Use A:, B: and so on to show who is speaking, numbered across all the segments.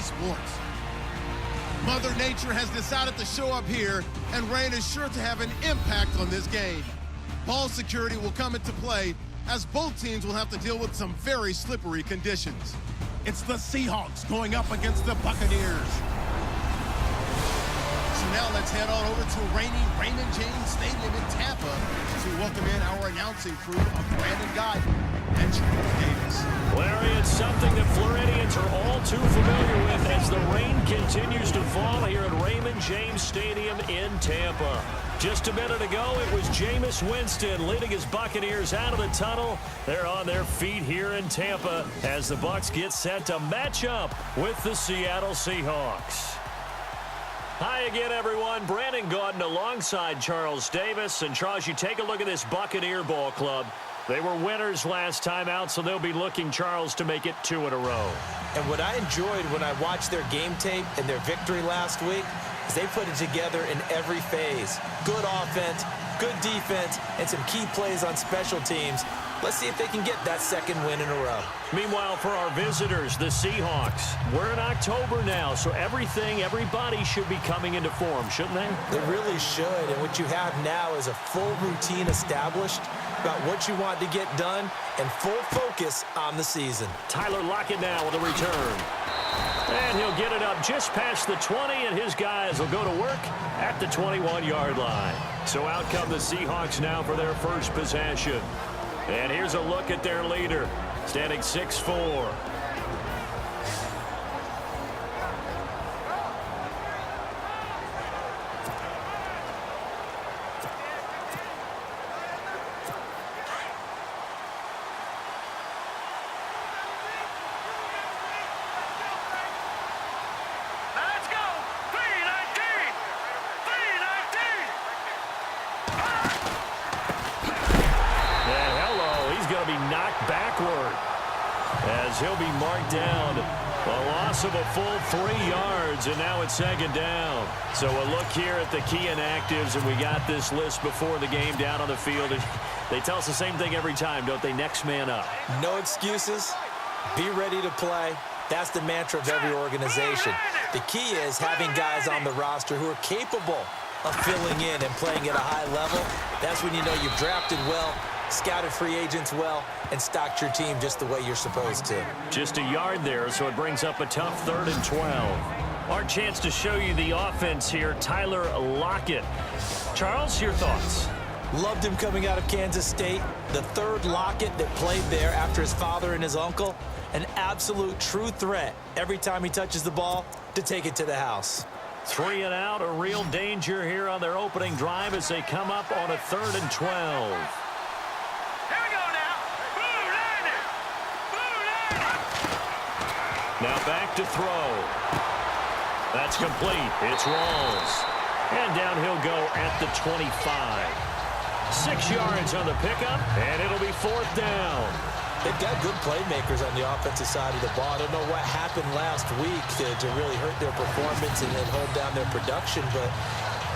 A: sports. Mother Nature has decided to show up here, and rain is sure to have an impact on this game. Ball security will come into play as both teams will have to deal with some very slippery conditions. It's the Seahawks going up against the Buccaneers. So now let's head on over to rainy Raymond James Stadium in Tampa to welcome in our announcing crew of Brandon Guyton and Charles Davis.
B: Larry, it's something that Floridians are all too familiar with as the rain continues to fall here at Raymond James Stadium in Tampa. Just a minute ago, it was Jameis Winston leading his Buccaneers out of the tunnel. They're on their feet here in Tampa as the Bucs get set to match up with the Seattle Seahawks. Hi again, everyone. Brandon Guyton alongside Charles Davis. And Charles, you take a look at this Buccaneer ball club. They were winners last time out, so they'll be looking, Charles, to make it 2 in a row.
C: And what I enjoyed when I watched their game tape and their victory last week is they put it together in every phase. Good offense, good defense, and some key plays on special teams. Let's see if they can get that second win in a row.
B: Meanwhile, for our visitors, the Seahawks, we're in October now, so everybody should be coming into form, shouldn't they?
C: They really should, and what you have now is a full routine established about what you want to get done and full focus on the season.
B: Tyler Lockett now with a return. And he'll get it up just past the 20, and his guys will go to work at the 21-yard line. So out come the Seahawks now for their first possession. And here's a look at their leader, standing 6'4". Backward as he'll be marked down. A loss of a full 3 yards, and now it's second down. So a look here at the key inactives, and we got this list before the game down on the field. They tell us the same thing every time, don't they? Next man up.
C: No excuses. Be ready to play. That's the mantra of every organization. The key is having guys on the roster who are capable of filling in and playing at a high level. That's when you know you've drafted well, scouted free agents well, and stocked your team just the way you're supposed to.
B: Just a yard there, so it brings up a tough 3rd and 12. Our chance to show you the offense here, Tyler Lockett. Charles, your thoughts?
C: Loved him coming out of Kansas State. The 3rd Lockett that played there after his father and his uncle. An absolute true threat every time he touches the ball to take it to the house.
B: 3 and out, a real danger here on their opening drive as they come up on a 3rd and 12. Now back to throw. That's complete. It's Rawls. And down he'll go at the 25. 6 yards on the pickup, and it'll be 4th down.
C: They've got good playmakers on the offensive side of the ball. I don't know what happened last week to really hurt their performance and hold down their production, but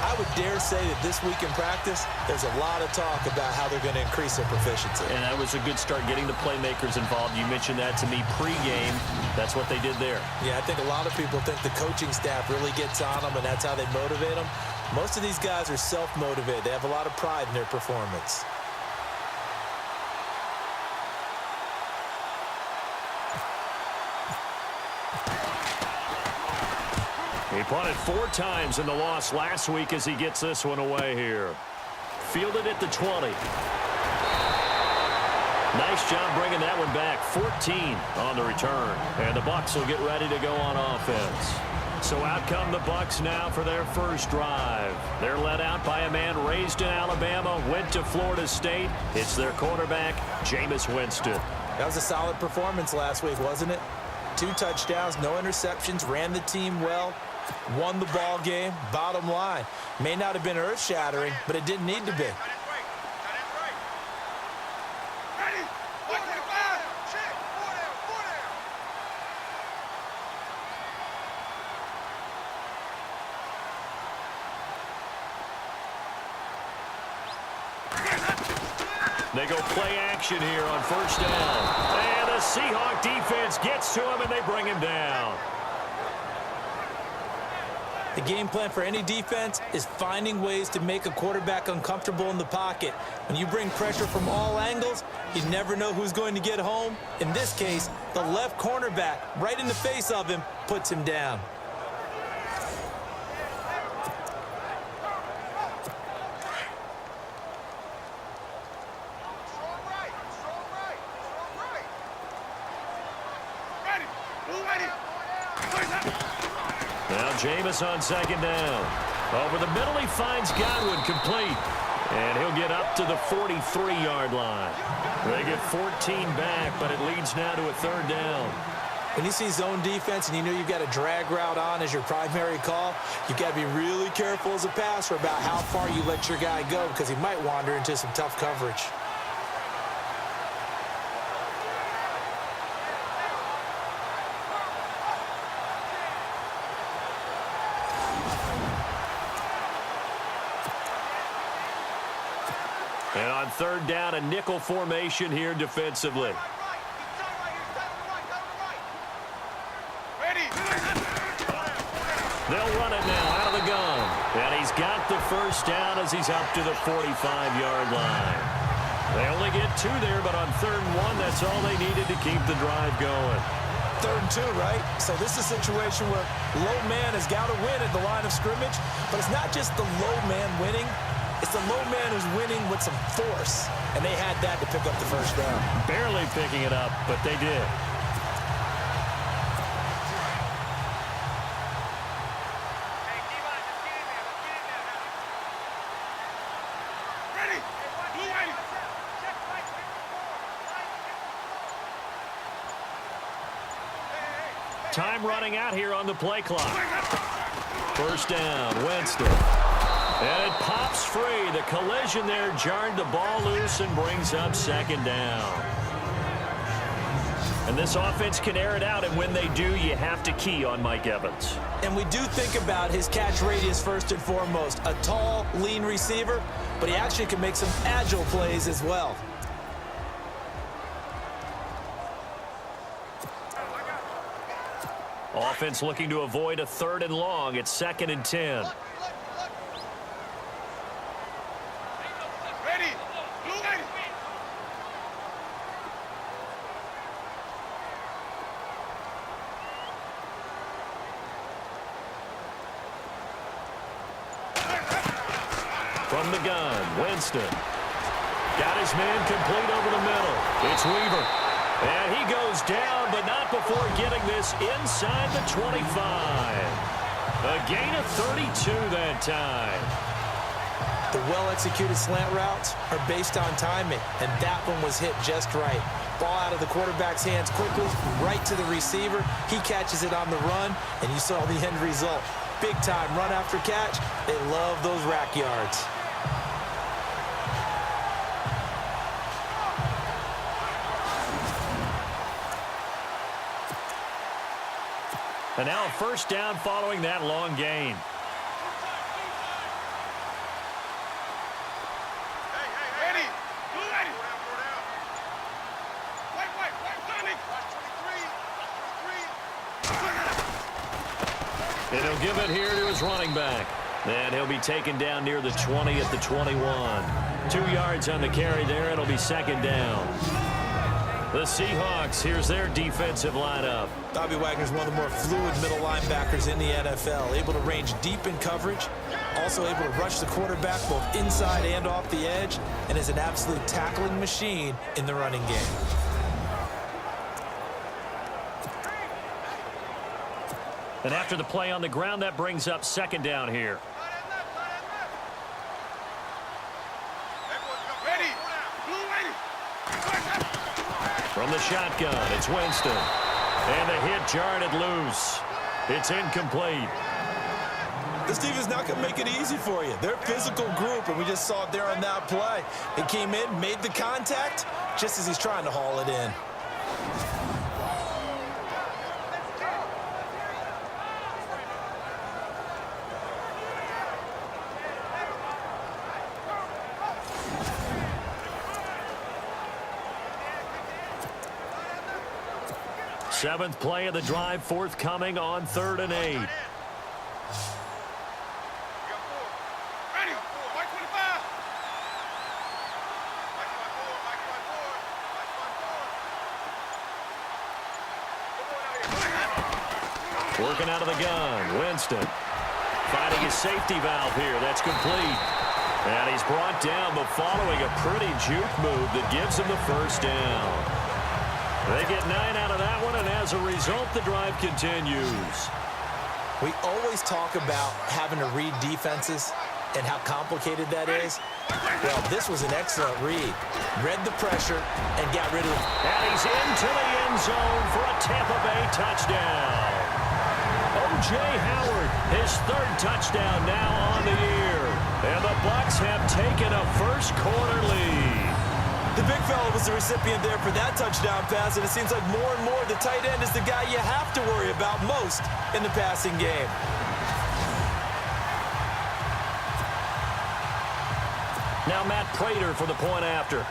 C: I would dare say that this week in practice, there's a lot of talk about how they're going to increase their proficiency.
B: And that was a good start, getting the playmakers involved. You mentioned that to me pregame. That's what they did there.
C: Yeah, I think a lot of people think the coaching staff really gets on them, and that's how they motivate them. Most of these guys are self-motivated. They have a lot of pride in their performance.
B: He punted 4 times in the loss last week as he gets this one away here. Fielded at the 20. Nice job bringing that one back. 14 on the return. And the Bucs will get ready to go on offense. So out come the Bucs now for their first drive. They're led out by a man raised in Alabama, went to Florida State. It's their quarterback, Jameis Winston.
C: That was a solid performance last week, wasn't it? 2 touchdowns, no interceptions, ran the team well, won the ball game. Bottom line, may not have been earth-shattering, but it didn't need to be.
B: They go play action here on first down. And the Seahawk defense gets to him, and they bring him down.
C: The game plan for any defense is finding ways to make a quarterback uncomfortable in the pocket. When you bring pressure from all angles, you never know who's going to get home. In this case, the left cornerback, right in the face of him, puts him down.
B: Now Jameis on second down. Over the middle, he finds Godwin complete. And he'll get up to the 43-yard line. They get 14 back, but it leads now to a third down.
C: When you see zone defense and you know you've got a drag route on as your primary call, you've got to be really careful as a passer about how far you let your guy go because he might wander into some tough coverage.
B: And on third down, a nickel formation here defensively. They'll run it now out of the gun. And he's got the first down as he's up to the 45-yard line. They only get 2 there, but on 3rd and 1, that's all they needed to keep the drive going.
C: 3rd and 2, right? So this is a situation where low man has got to win at the line of scrimmage, but it's not just the low man winning. It's the low man who's winning with some force, and they had that to pick up the first down.
B: Barely picking it up, but they did. Time running out here on the play clock. First down, Winston. And it pops free. The collision there jarred the ball loose and brings up second down. And this offense can air it out, and when they do, you have to key on Mike Evans.
C: And we do think about his catch radius first and foremost. A tall, lean receiver, but he actually can make some agile plays as well.
B: Offense looking to avoid a 3rd and long. It's 2nd and 10. From the gun, Winston. Got his man complete over the middle. It's Weaver. And he goes down, but not before getting this inside the 25. A gain of 32 that time.
C: The well-executed slant routes are based on timing, and that one was hit just right. Ball out of the quarterback's hands quickly, right to the receiver. He catches it on the run, and you saw the end result. Big-time run after catch. They love those rack yards.
B: And now a first down following that long gain. And he'll give it here to his running back. And he'll be taken down near the 20 at the 21. 2 yards on the carry there. It'll be 2nd down. The Seahawks, here's their defensive lineup.
C: Bobby Wagner's one of the more fluid middle linebackers in the NFL, able to range deep in coverage, also able to rush the quarterback both inside and off the edge, and is an absolute tackling machine in the running game.
B: And after the play on the ground, that brings up 2nd down here. From the shotgun, it's Winston. And the hit jarred it loose. It's incomplete.
C: This defense not going to make it easy for you. They're a physical group, and we just saw it there on that play. It came in, made the contact, just as he's trying to haul it in.
B: Seventh play of the drive forthcoming on 3rd and 8. Working out of the gun. Winston finding his safety valve here. That's complete. And he's brought down, but following a pretty juke move that gives him the first down. They get 9 out of that one, and as a result, the drive continues.
C: We always talk about having to read defenses and how complicated that is. Well, this was an excellent read. Read the pressure and got rid of it.
B: And he's into the end zone for a Tampa Bay touchdown. O.J. Howard, his 3rd touchdown now on the year. And the Bucs have taken a first-quarter lead.
C: The big fella was the recipient there for that touchdown pass, and it seems like more and more the tight end is the guy you have to worry about most in the passing game.
B: Now Matt Prater for the point after.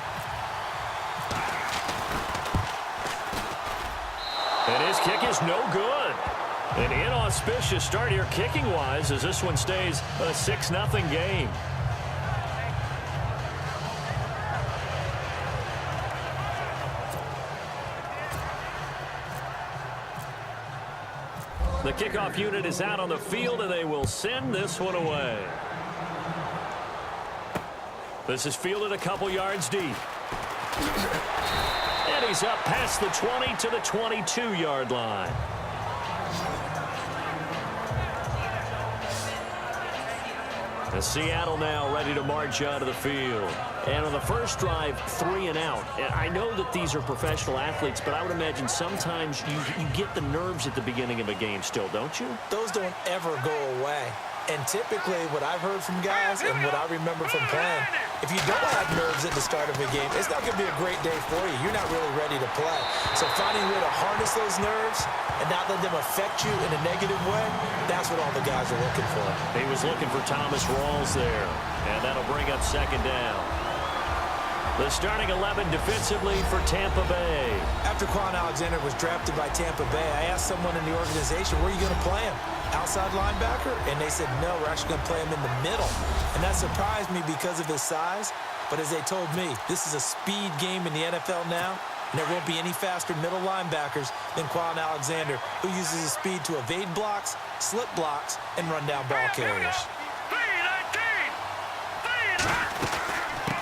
B: And his kick is no good. An inauspicious start here kicking-wise as this one stays a 6-0 game. The kickoff unit is out on the field, and they will send this one away. This is fielded a couple yards deep. And he's up past the 20 to the 22-yard line. And Seattle now ready to march out of the field. And on the first drive, 3 and out. And I know that these are professional athletes, but I would imagine sometimes you get the nerves at the beginning of a game still, don't you?
C: Those don't ever go away. And typically what I've heard from guys and what I remember from playing, if you don't have nerves at the start of a game, it's not going to be a great day for you. You're not really ready to play. So finding a way to harness those nerves and not let them affect you in a negative way, that's what all the guys are looking for.
B: He was looking for Thomas Rawls there, and that'll bring up 2nd down. The starting 11 defensively for Tampa Bay. After
C: Quan Alexander was drafted by Tampa Bay, I asked someone in the organization, where are you going to play him? Outside linebacker? And they said, no, we're actually going to play him in the middle. And that surprised me because of his size. But as they told me, this is a speed game in the NFL now, and there won't be any faster middle linebackers than Quan Alexander, who uses his speed to evade blocks, slip blocks, and run down ball carriers.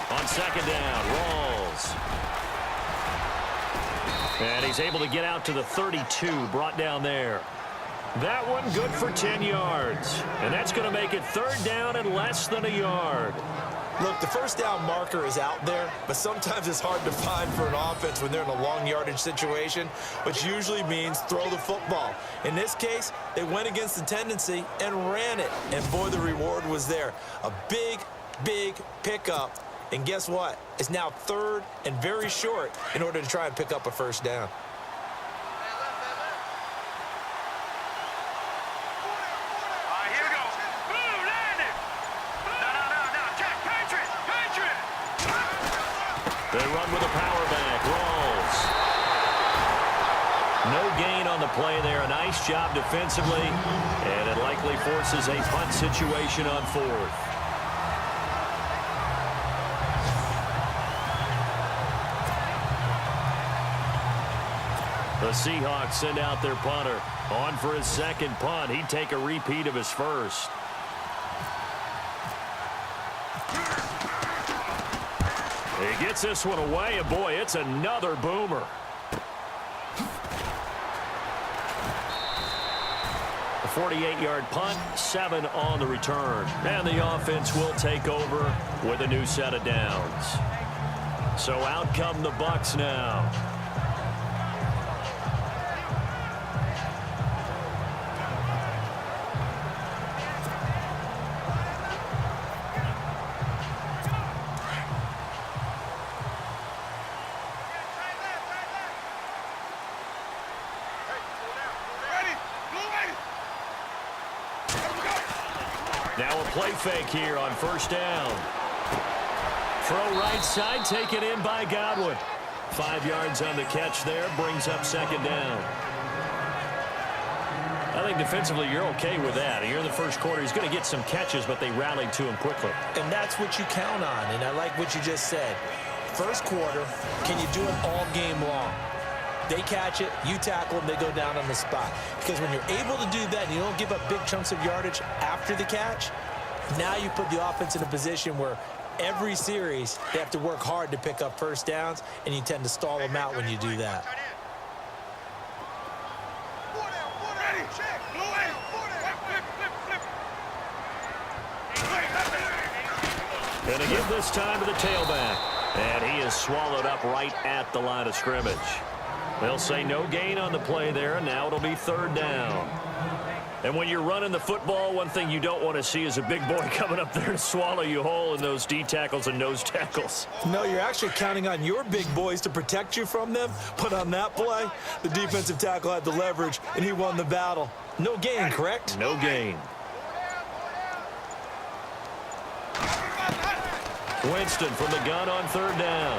B: On 2nd down, Rawls. And he's able to get out to the 32, brought down there. That one good for 10 yards. And that's going to make it 3rd down and less than a yard.
C: Look, the first down marker is out there, but sometimes it's hard to find for an offense when they're in a long yardage situation, which usually means throw the football. In this case, they went against the tendency and ran it. And boy, the reward was there. A big, big pickup. And guess what? It's now 3rd and very short in order to try and pick up a first down.
B: They run with a power back. Rawls. No gain on the play there. A nice job defensively. And it likely forces a punt situation on 4th. The Seahawks send out their punter. On for his 2nd punt. He'd take a repeat of his first. He gets this one away, and boy, it's another boomer. A 48-yard punt, 7 on the return. And the offense will take over with a new set of downs. So out come the Bucs now. Now a play fake here on 1st down. Throw right side, taken in by Godwin. 5 yards on the catch there, brings up 2nd down. I think defensively you're okay with that. Here in the first quarter, he's going to get some catches, but they rallied to him quickly.
C: And that's what you count on, and I like what you just said. First quarter, can you do it all game long? They catch it, you tackle them, they go down on the spot. Because when you're able to do that and you don't give up big chunks of yardage after the catch, now you put the offense in a position where every series they have to work hard to pick up first downs, and you tend to stall them out when you do that.
B: Going to give this time to the tailback. And he is swallowed up right at the line of scrimmage. They'll say no gain on the play there, and now it'll be third down. And when you're running the football, one thing you don't want to see is a big boy coming up there to swallow you whole in those D tackles and nose tackles.
C: No, you're actually counting on your big boys to protect you from them. But on that play, the defensive tackle had the leverage, and he won the battle. No gain, correct?
B: No gain. Winston from the gun on third down.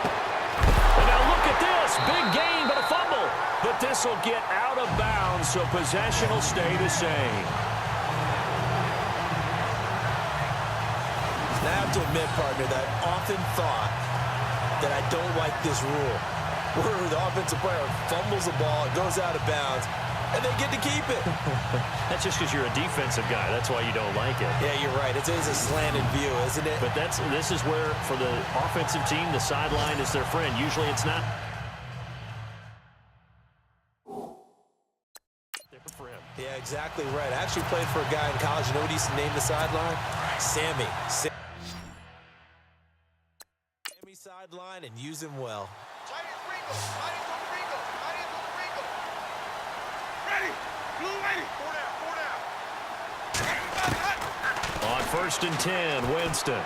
B: And now look at this. Big gain, but a fumble. But this will get out of bounds, so possession will stay the same.
C: Now I have to admit, partner, that I often thought that I don't like this rule, where the offensive player fumbles the ball, it goes out of bounds, and they get to keep it.
B: That's just because you're a defensive guy. That's why you don't like it.
C: Yeah, you're right. It is a slanted view, isn't it?
B: But this is where, for the offensive team, the sideline is their friend. Usually it's not. For him.
C: Yeah, exactly right. I actually played for a guy in college. You know what he used to name the sideline? Sammy. Sammy sideline, and use him well.
B: On 1st and 10, Winston.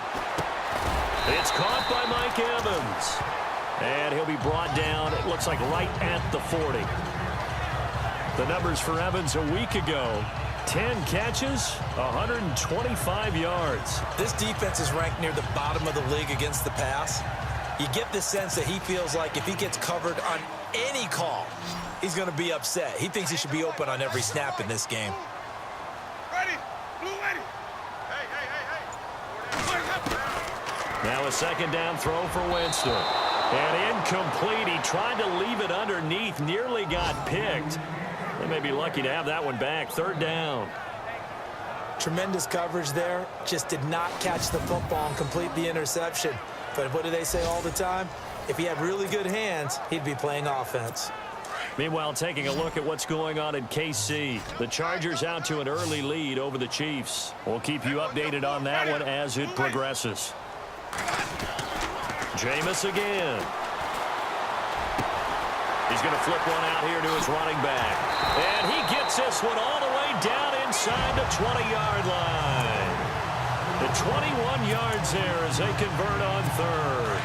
B: It's caught by Mike Evans. And he'll be brought down, it looks like right at the 40. The numbers for Evans a week ago. 10 catches, 125 yards.
C: This defense is ranked near the bottom of the league against the pass. You get the sense that he feels like if he gets covered on any call, he's going to be upset. He thinks he should be open on every snap in this game.
B: Now a second down throw for Winston. And incomplete. He tried to leave it underneath, nearly got picked. They may be lucky to have that one back. Third down.
C: Tremendous coverage there. Just did not catch the football and complete the interception. But what do they say all the time? If he had really good hands, he'd be playing offense.
B: Meanwhile, taking a look at what's going on in KC. The Chargers out to an early lead over the Chiefs. We'll keep you updated on that one as it progresses. Jameis again. He's going to flip one out here to his running back. And he gets this one all the way down inside the 20-yard line. The 21 yards there as they convert on third.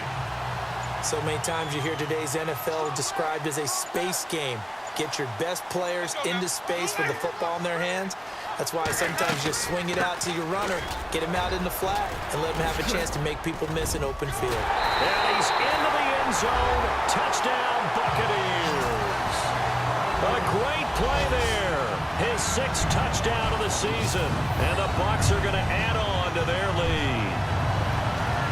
C: So many times you hear today's NFL described as a space game. Get your best players into space with the football in their hands. That's why sometimes you swing it out to your runner, get him out in the flat, and let him have a chance to make people miss an open field.
B: And he's into the end zone. Touchdown, Buccaneers. A great play there. His 6th touchdown of the season. And the Bucs are going to add on to their lead.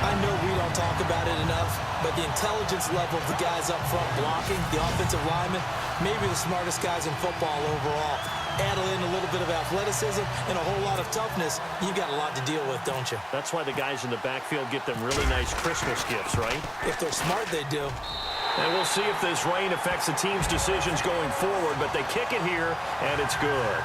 C: I know we don't talk about it enough, but the intelligence level of the guys up front blocking, the offensive linemen, maybe the smartest guys in football overall. Add in a little bit of athleticism and a whole lot of toughness, you've got a lot to deal with, don't you?
B: That's why the guys in the backfield get them really nice Christmas gifts, right?
C: If they're smart, they do.
B: And we'll see if this rain affects the team's decisions going forward, but they kick it here, and it's good.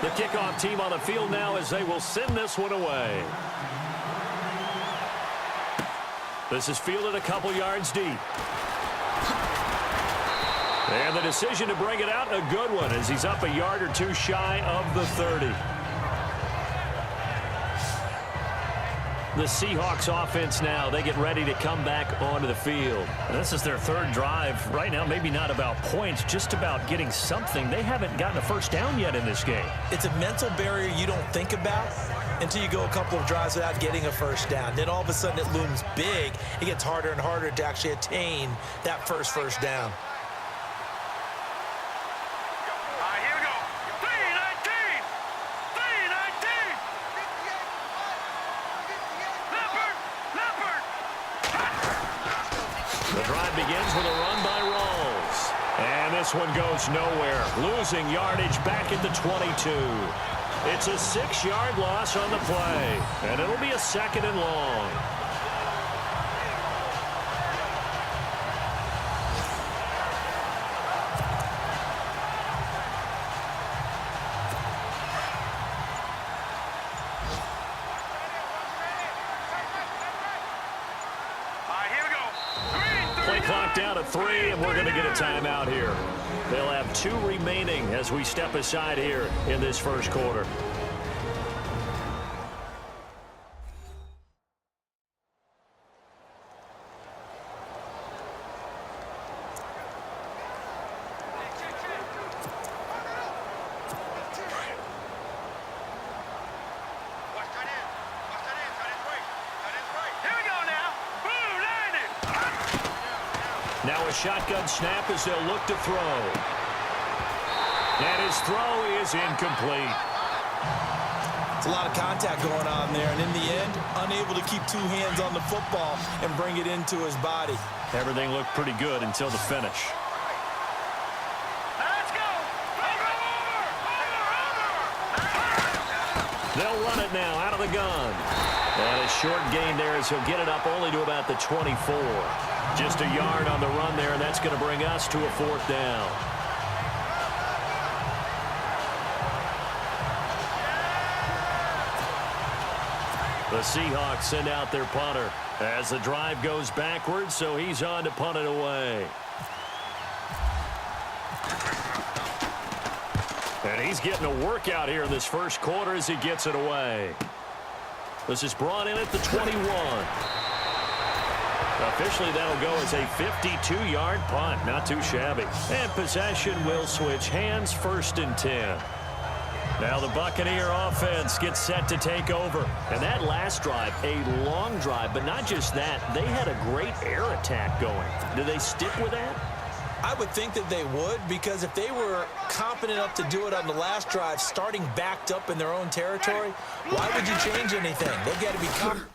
B: The kickoff team on the field now as they will send this one away. This is fielded a couple yards deep. And the decision to bring it out, a good one, as he's up a yard or two shy of the 30. The Seahawks offense now, they get ready to come back onto the field. And this is their 3rd drive. Right now, maybe not about points, just about getting something. They haven't gotten a first down yet in this game.
C: It's a mental barrier you don't think about until you go a couple of drives without getting a first down. Then all of a sudden it looms big. It gets harder and harder to actually attain that first down.
D: Here we go. 3-19.
B: The drive begins with a run by Rawls. And this one goes nowhere. Losing yardage back at the 22. It's a 6-yard loss on the play. And it'll be a 2nd and long. Play clock down at 3, and we're going to get a timeout here. They'll have 2 remaining as we step aside here in this first quarter. Now a shotgun snap as they'll look to throw. And his throw is incomplete.
C: It's a lot of contact going on there, and in the end, unable to keep 2 hands on the football and bring it into his body.
B: Everything looked pretty good until the finish.
D: Let's go!
B: They'll run it now out of the gun. And a short gain there as he'll get it up only to about the 24. Just a yard on the run there, and that's going to bring us to a 4th down. The Seahawks send out their punter as the drive goes backwards, so he's on to punt it away. And he's getting a workout here in this first quarter as he gets it away. This is brought in at the 21. Officially, that'll go as a 52-yard punt. Not too shabby. And possession will switch hands, 1st and 10. Now the Buccaneer offense gets set to take over. And that last drive, a long drive, but not just that. They had a great air attack going. Do they stick with that?
C: I would think that they would, because if they were competent enough to do it on the last drive, starting backed up in their own territory, why would you change anything? They've got to be confident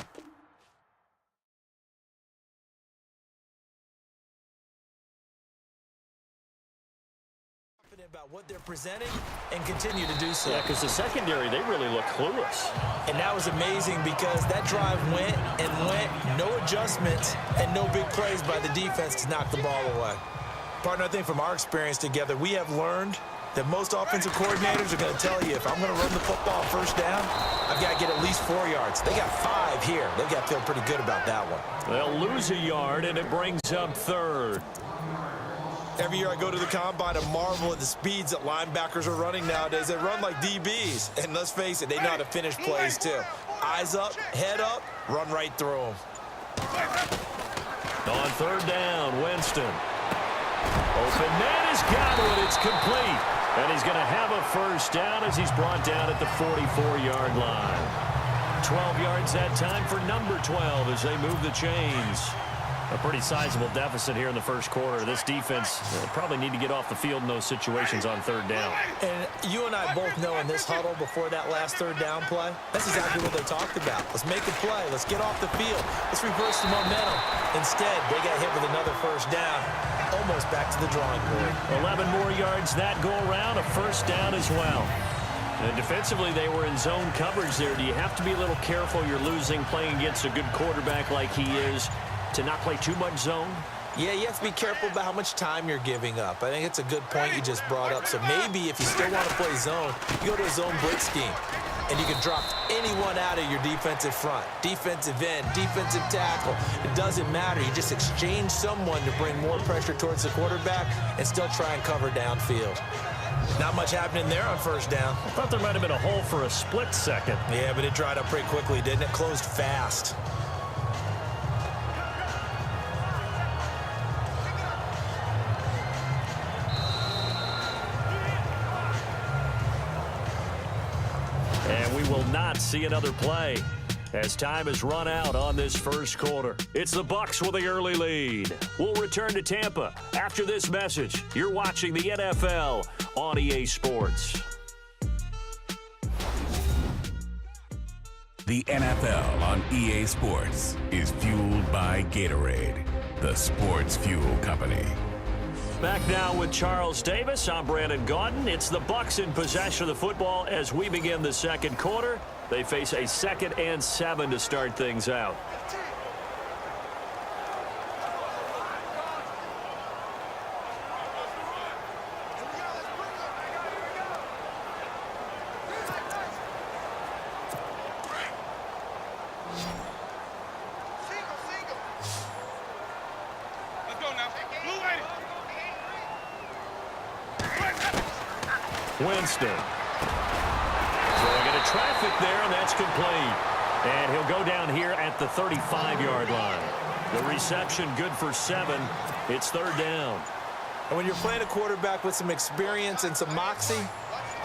C: about what they're presenting and continue to do so.
B: Yeah, because the secondary, they really look clueless.
C: And that was amazing because that drive went and went, no adjustments and no big plays by the defense to knock the ball away. Partner, I think from our experience together, we have learned that most offensive coordinators are going to tell you, if I'm going to run the football 1st down, I've got to get at least 4 yards. They got 5 here. They've got to feel pretty good about that one.
B: They'll lose a yard, and it brings up 3rd.
C: Every year I go to the combine and marvel at the speeds that linebackers are running nowadays. They run like DBs. And let's face it, they know how to finish plays too. Eyes up, head up, run right through them.
B: On 3rd down, Winston. Open man has got it. It's complete. And he's going to have a 1st down as he's brought down at the 44-yard line. 12 yards that time for number 12 as they move the chains. A pretty sizable deficit here in the first quarter. This defense probably need to get off the field in those situations on 3rd down.
C: And you and I both know in this huddle before that last 3rd down play, that's exactly what they talked about. Let's make a play. Let's get off the field. Let's reverse the momentum. Instead, they got hit with another 1st down. Almost back to the drawing board.
B: 11 more yards that go around, a 1st down as well. And defensively, they were in zone coverage there. Do you have to be a little careful? You're losing playing against a good quarterback like he is to not play too much zone?
C: Yeah, you have to be careful about how much time you're giving up. I think it's a good point you just brought up. So maybe if you still want to play zone, you go to a zone blitz scheme. And you can drop anyone out of your defensive front. Defensive end, defensive tackle. It doesn't matter. You just exchange someone to bring more pressure towards the quarterback and still try and cover downfield. Not much happening there on 1st down.
B: I thought there might have been a hole for a split second.
C: Yeah, but it dried up pretty quickly, didn't it? Closed fast.
B: And we will not see another play as time has run out on this first quarter. It's the Bucs with the early lead. We'll return to Tampa after this message. You're watching the NFL on EA Sports.
D: The NFL on EA Sports is fueled by Gatorade, the sports fuel company.
B: Back now with Charles Davis. I'm Brandon Gaudin. It's the Bucs in possession of the football as we begin the second quarter. They face a 2nd and 7 to start things out. Winston. Throwing into traffic there, and that's complete. And he'll go down here at the 35-yard line. The reception good for 7. It's 3rd down.
C: And when you're playing a quarterback with some experience and some moxie,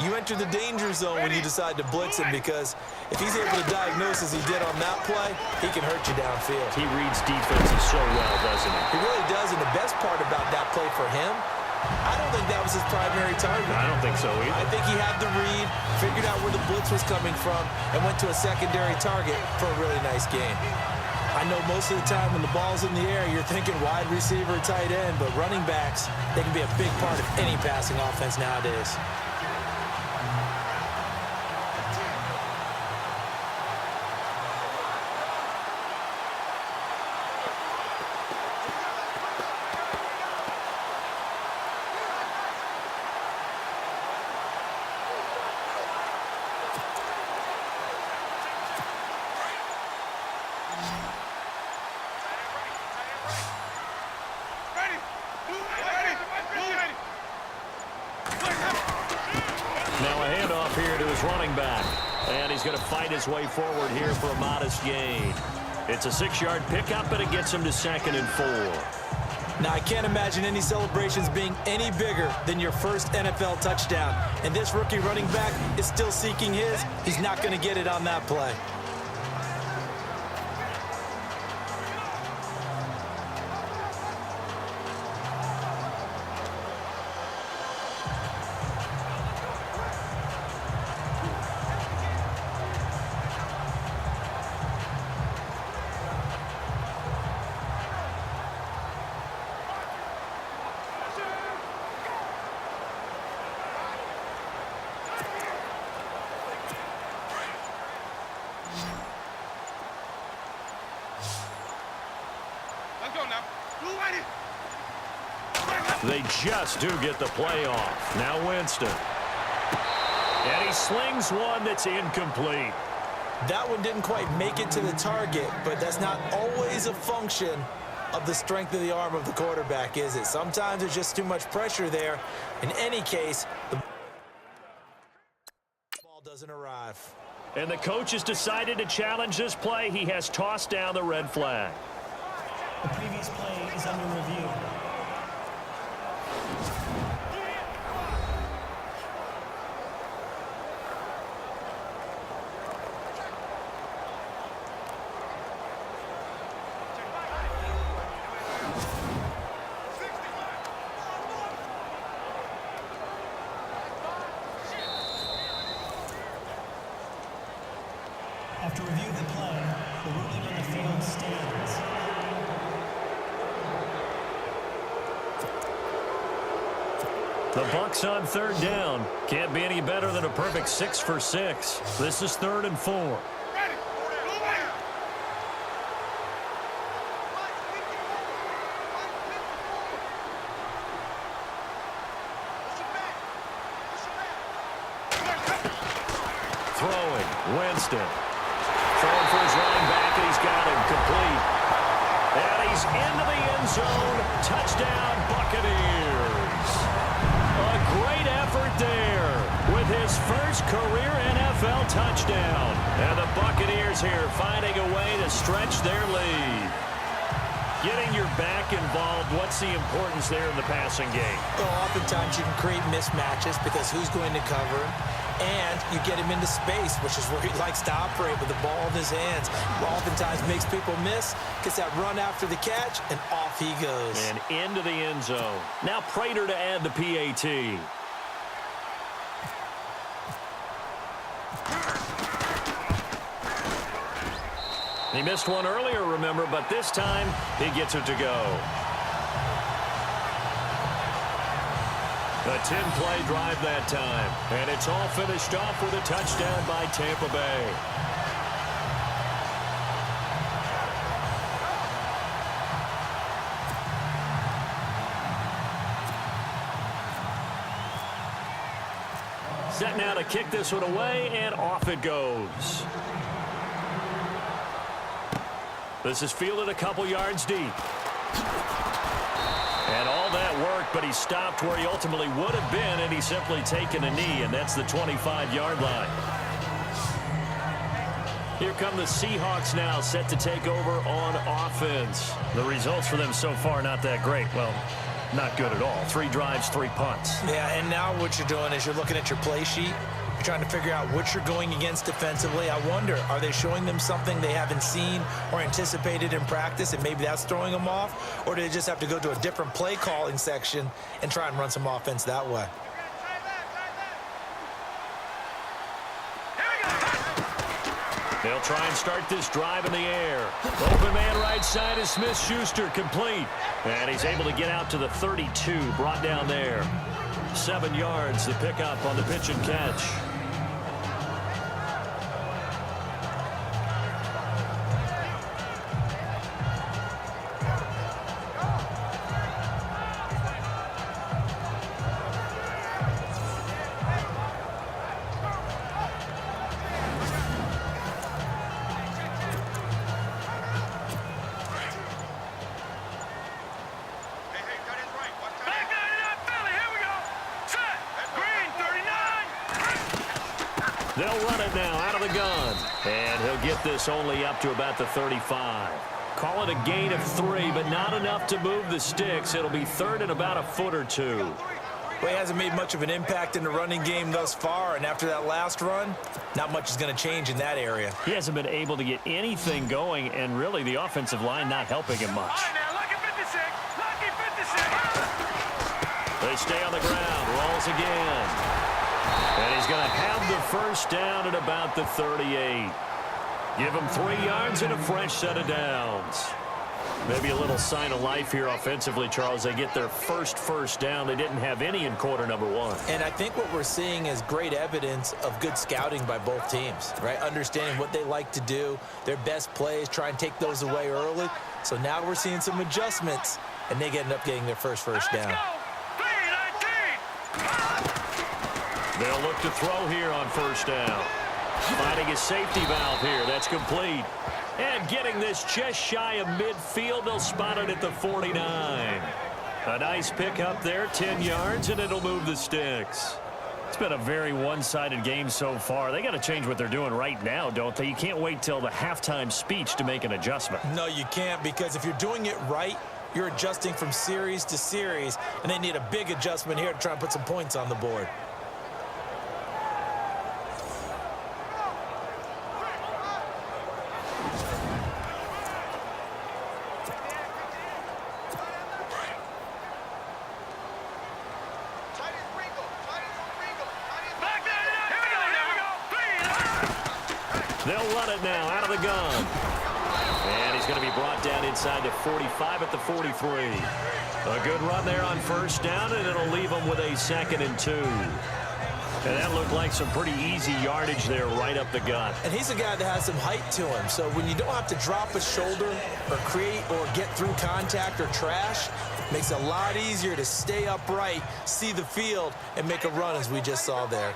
C: you enter the danger zone when you decide to blitz him, because if he's able to diagnose as he did on that play, he can hurt you downfield.
B: He reads defenses so well, doesn't he?
C: He really does, and the best part about that play for him, I don't think that was his primary target.
B: I don't think so either.
C: I think he had the read, figured out where the blitz was coming from, and went to a secondary target for a really nice game. I know most of the time when the ball's in the air, you're thinking wide receiver, tight end, but running backs, they can be a big part of any passing offense nowadays.
B: Now a handoff here to his running back. And he's going to fight his way forward here for a modest gain. It's a 6-yard pickup, and it gets him to 2nd and 4.
C: Now, I can't imagine any celebrations being any bigger than your first NFL touchdown. And this rookie running back is still seeking his. He's not going to get it on that play.
B: They just do get the play off. Now Winston. And he slings one that's incomplete.
C: That one didn't quite make it to the target, but that's not always a function of the strength of the arm of the quarterback, is it? Sometimes there's just too much pressure there. In any case, the ball doesn't arrive.
B: And the coach has decided to challenge this play. He has tossed down the red flag.
E: The previous play is under review. After review of the play, the ruling on the field stands.
B: The Bucs on 3rd down. Can't be any better than a perfect 6 for 6. This is 3rd and 4. Throwing, Winston. Throwing for his running back, and he's got him complete. And he's into the end zone. Touchdown, Buccaneers. A great effort there with his first career NFL touchdown. And the Buccaneers here finding a way to stretch their lead. Getting your back involved, what's the importance there in the passing game?
C: Well, oftentimes you can create mismatches because who's going to cover him? And you get him into space, which is where he likes to operate with the ball in his hands. Oftentimes makes people miss, gets that run after the catch, and off he goes.
B: And into the end zone. Now Prater to add the PAT. He missed one earlier, remember, but this time he gets it to go. A 10-play drive that time. And it's all finished off with a touchdown by Tampa Bay. Set now to kick this one away, and off it goes. This is fielded a couple yards deep. And all that worked, but he stopped where he ultimately would have been, and he's simply taken a knee, and that's the 25-yard line. Here come the Seahawks now, set to take over on offense. The results for them so far not that great. Well, not good at all. 3 drives, 3 punts.
C: Yeah, and now what you're doing is you're looking at your play sheet. You're trying to figure out what you're going against defensively. I wonder, are they showing them something they haven't seen or anticipated in practice, and maybe that's throwing them off? Or do they just have to go to a different play calling section and try and run some offense that way?
B: They'll try and start this drive in the air. Open man right side is Smith-Schuster, complete. And he's able to get out to the 32, brought down there. 7 yards, the pickup on the pitch and catch. They'll run it now out of the gun. And he'll get this only up to about the 35. Call it a gain of 3, but not enough to move the sticks. It'll be third and about a foot or 2.
C: Well, he hasn't made much of an impact in the running game thus far, and after that last run, not much is going to change in that area.
B: He hasn't been able to get anything going, and really the offensive line not helping him much. They stay on the ground, rolls again. And he's going to have the first down at about the 38. Give him 3 yards and a fresh set of downs. Maybe a little sign of life here offensively, Charles. They get their first down. They didn't have any in quarter number 1.
C: And I think what we're seeing is great evidence of good scouting by both teams, right? Understanding what they like to do, their best plays, try and take those away early. So now we're seeing some adjustments, and they end up getting their first down.
B: They'll look to throw here on first down. Finding a safety valve here. That's complete. And getting this just shy of midfield. They'll spot it at the 49. A nice pick up there, 10 yards, and it'll move the sticks. It's been a very one-sided game so far. They got to change what they're doing right now, don't they? You can't wait till the halftime speech to make an adjustment.
C: No, you can't, because if you're doing it right, you're adjusting from series to series, and they need a big adjustment here to try and put some points on the board.
B: They'll run it now out of the gun. And he's going to be brought down inside the 45 at the 43. A good run there on first down, and it'll leave him with a 2nd and 2. And that looked like some pretty easy yardage there right up the gut.
C: And he's a guy that has some height to him. So when you don't have to drop a shoulder or create or get through contact or trash, it makes it a lot easier to stay upright, see the field, and make a run as we just saw there.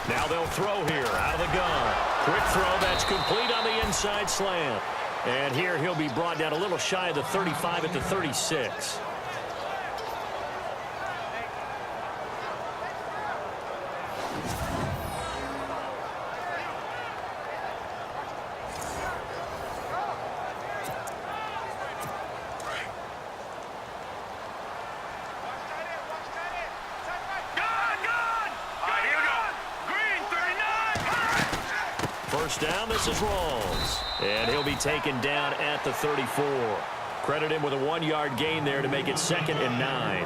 B: Now they'll throw here out of the gun. Quick throw, that's complete on the inside slant. And here he'll be brought down a little shy of the 35 at the 36. First down, this is Rawls. And he'll be taken down at the 34. Credit him with a 1-yard gain there to make it 2nd and 9.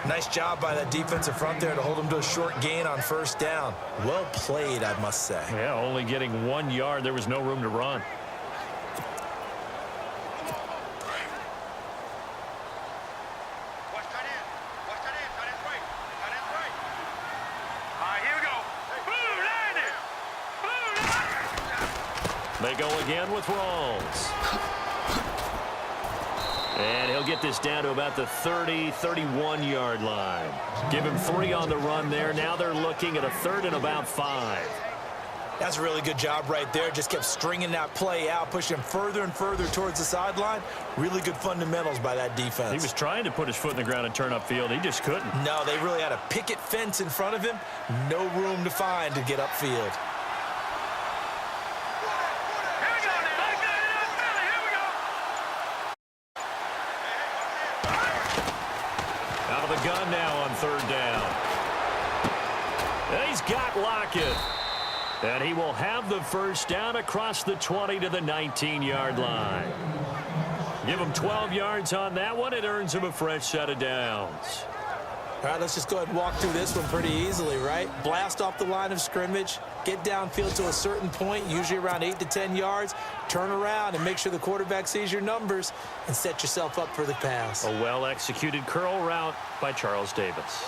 C: Nice job by that defensive front there to hold him to a short gain on first down. Well played, I must say.
B: Yeah, only getting 1 yard. There was no room to run. They go again with Rawls. And he'll get this down to about the 30, 31-yard line. Give him 3 on the run there. Now they're looking at a 3rd and about 5.
C: That's a really good job right there. Just kept stringing that play out, pushing him further and further towards the sideline. Really good fundamentals by that defense.
B: He was trying to put his foot in the ground and turn upfield. He just couldn't.
C: No, they really had a picket fence in front of him. No room to find to get upfield.
B: Gun now on 3rd down. And he's got Lockett. And he will have the first down across the 20 to the 19-yard line. Give him 12 yards on that one. It earns him a fresh set of downs.
C: All right, let's just go ahead and walk through this one pretty easily, right? Blast off the line of scrimmage, get downfield to a certain point, usually around 8 to 10 yards, turn around and make sure the quarterback sees your numbers and set yourself up for the pass.
B: A well-executed curl route by Charles Davis.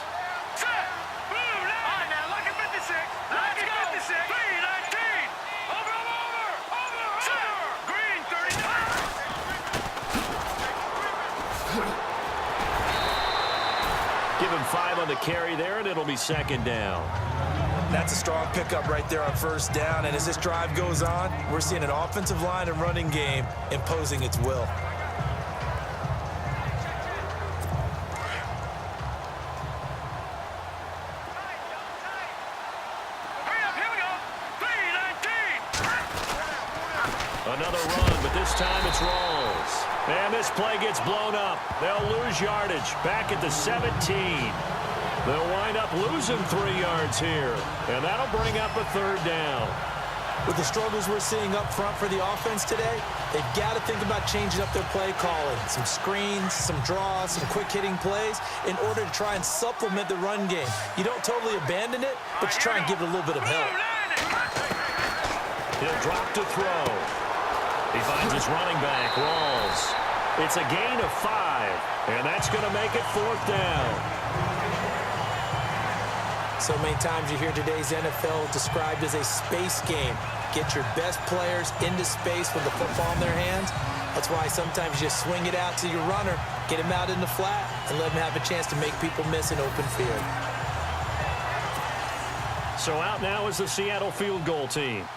B: Give him 5 on the carry there, and it'll be 2nd down.
C: That's a strong pickup right there on first down, and as this drive goes on, we're seeing an offensive line and running game imposing its will.
B: Another run, but this time it's Rawls. And this play gets blown up. They'll lose yardage back at the 17. They'll wind up losing 3 yards here. And that'll bring up a 3rd down.
C: With the struggles we're seeing up front for the offense today, they've got to think about changing up their play calling. Some screens, some draws, some quick-hitting plays in order to try and supplement the run game. You don't totally abandon it, but you try and give it a little bit of help.
B: He'll drop to throw. He finds his running back, Rawls. It's a gain of 5, and that's going to make it 4th down.
C: So many times you hear today's NFL described as a space game. Get your best players into space with the football in their hands. That's why sometimes you swing it out to your runner, get him out in the flat, and let him have a chance to make people miss an open field.
B: So out now is the Seattle field goal team.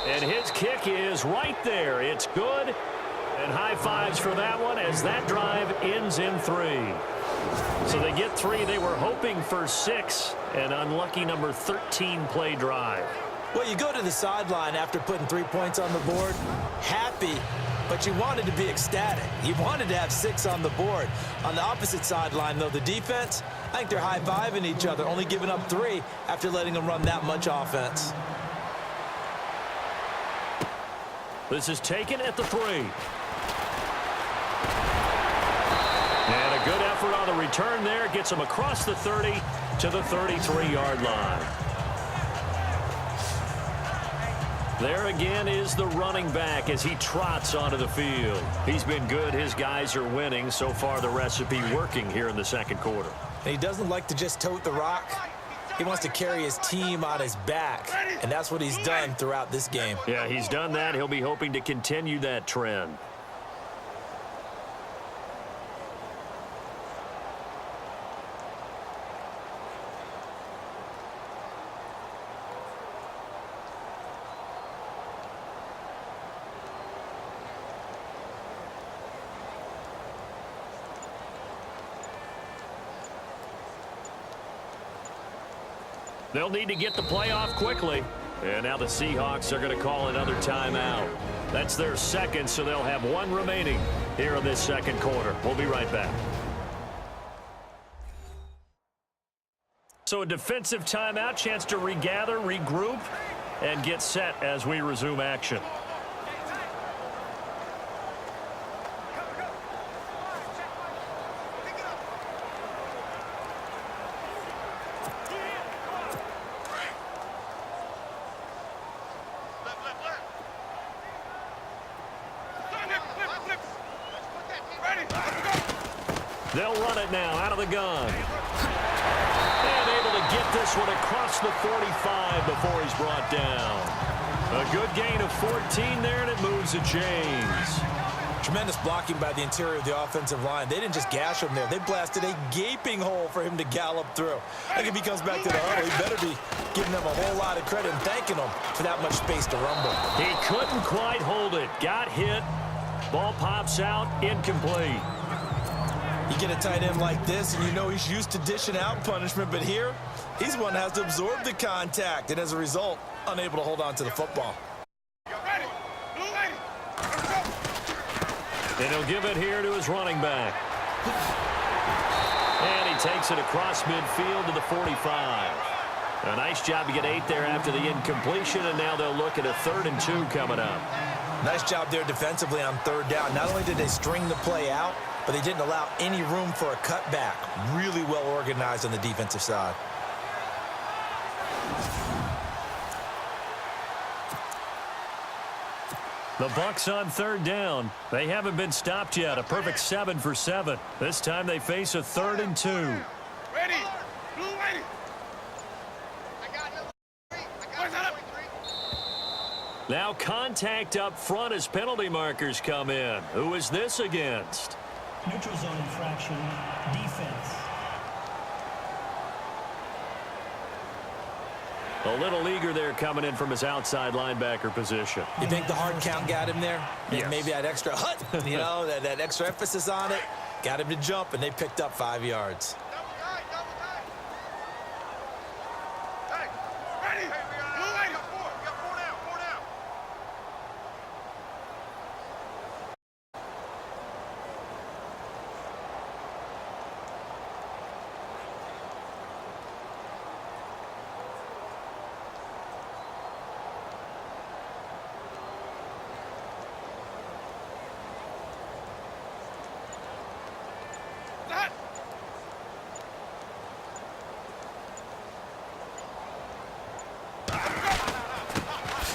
B: And his kick is right there. It's good. And high fives for that one as that drive ends in 3. So they get 3. They were hoping for 6. An unlucky number 13 play drive.
C: Well, you go to the sideline after putting 3 points on the board, happy, but you wanted to be ecstatic. You wanted to have 6 on the board. On the opposite sideline, though, the defense, I think they're high-fiving each other, only giving up 3 after letting them run that much offense.
B: This is taken at the 3. And a good effort on the return there. Gets him across the 30 to the 33-yard line. There again is the running back as he trots onto the field. He's been good. His guys are winning. So far, the recipe working here in the 2nd quarter.
C: And he doesn't like to just tote the rock. He wants to carry his team on his back, and that's what he's done throughout this game.
B: Yeah, he's done that. He'll be hoping to continue that trend. They'll need to get the play off quickly. And now the Seahawks are going to call another timeout. That's their 2nd, so they'll have 1 remaining here in this 2nd quarter. We'll be right back. So a defensive timeout, chance to regather, regroup, and get set as we resume action. They'll run it now out of the gun. And able to get this one across the 45 before he's brought down. A good gain of 14 there, and it moves the chains.
C: Tremendous blocking by the interior of the offensive line. They didn't just gash him there. They blasted a gaping hole for him to gallop through. I think if he comes back to the huddle, he better be giving them a whole lot of credit and thanking them for that much space to rumble.
B: He couldn't quite hold it. Got hit. Ball pops out. Incomplete.
C: You get a tight end like this, and you know he's used to dishing out punishment, but here, he's one that has to absorb the contact, and as a result, unable to hold on to the football.
B: And he'll give it here to his running back. And he takes it across midfield to the 45. A nice job to get 8 there after the incompletion, and now they'll look at a 3rd and 2 coming up.
C: Nice job there defensively on 3rd down. Not only did they string the play out, but they didn't allow any room for a cutback. Really well organized on the defensive side.
B: The Bucs on 3rd down. They haven't been stopped yet. A perfect 7 for 7. This time they face a 3rd and 2.
F: Ready. Blue ready. I got number 3.
B: Now contact up front as penalty markers come in. Who is this against?
E: Neutral zone infraction, defense.
B: A little eager there coming in from his outside linebacker position.
C: You think the hard count got him there?
B: Yes.
C: Maybe that extra hut, you know, that extra emphasis on it. Got him to jump, and they picked up 5 yards.
F: Double tight. Hey, ready. Blue ready. We got 4 now. 4 now. That.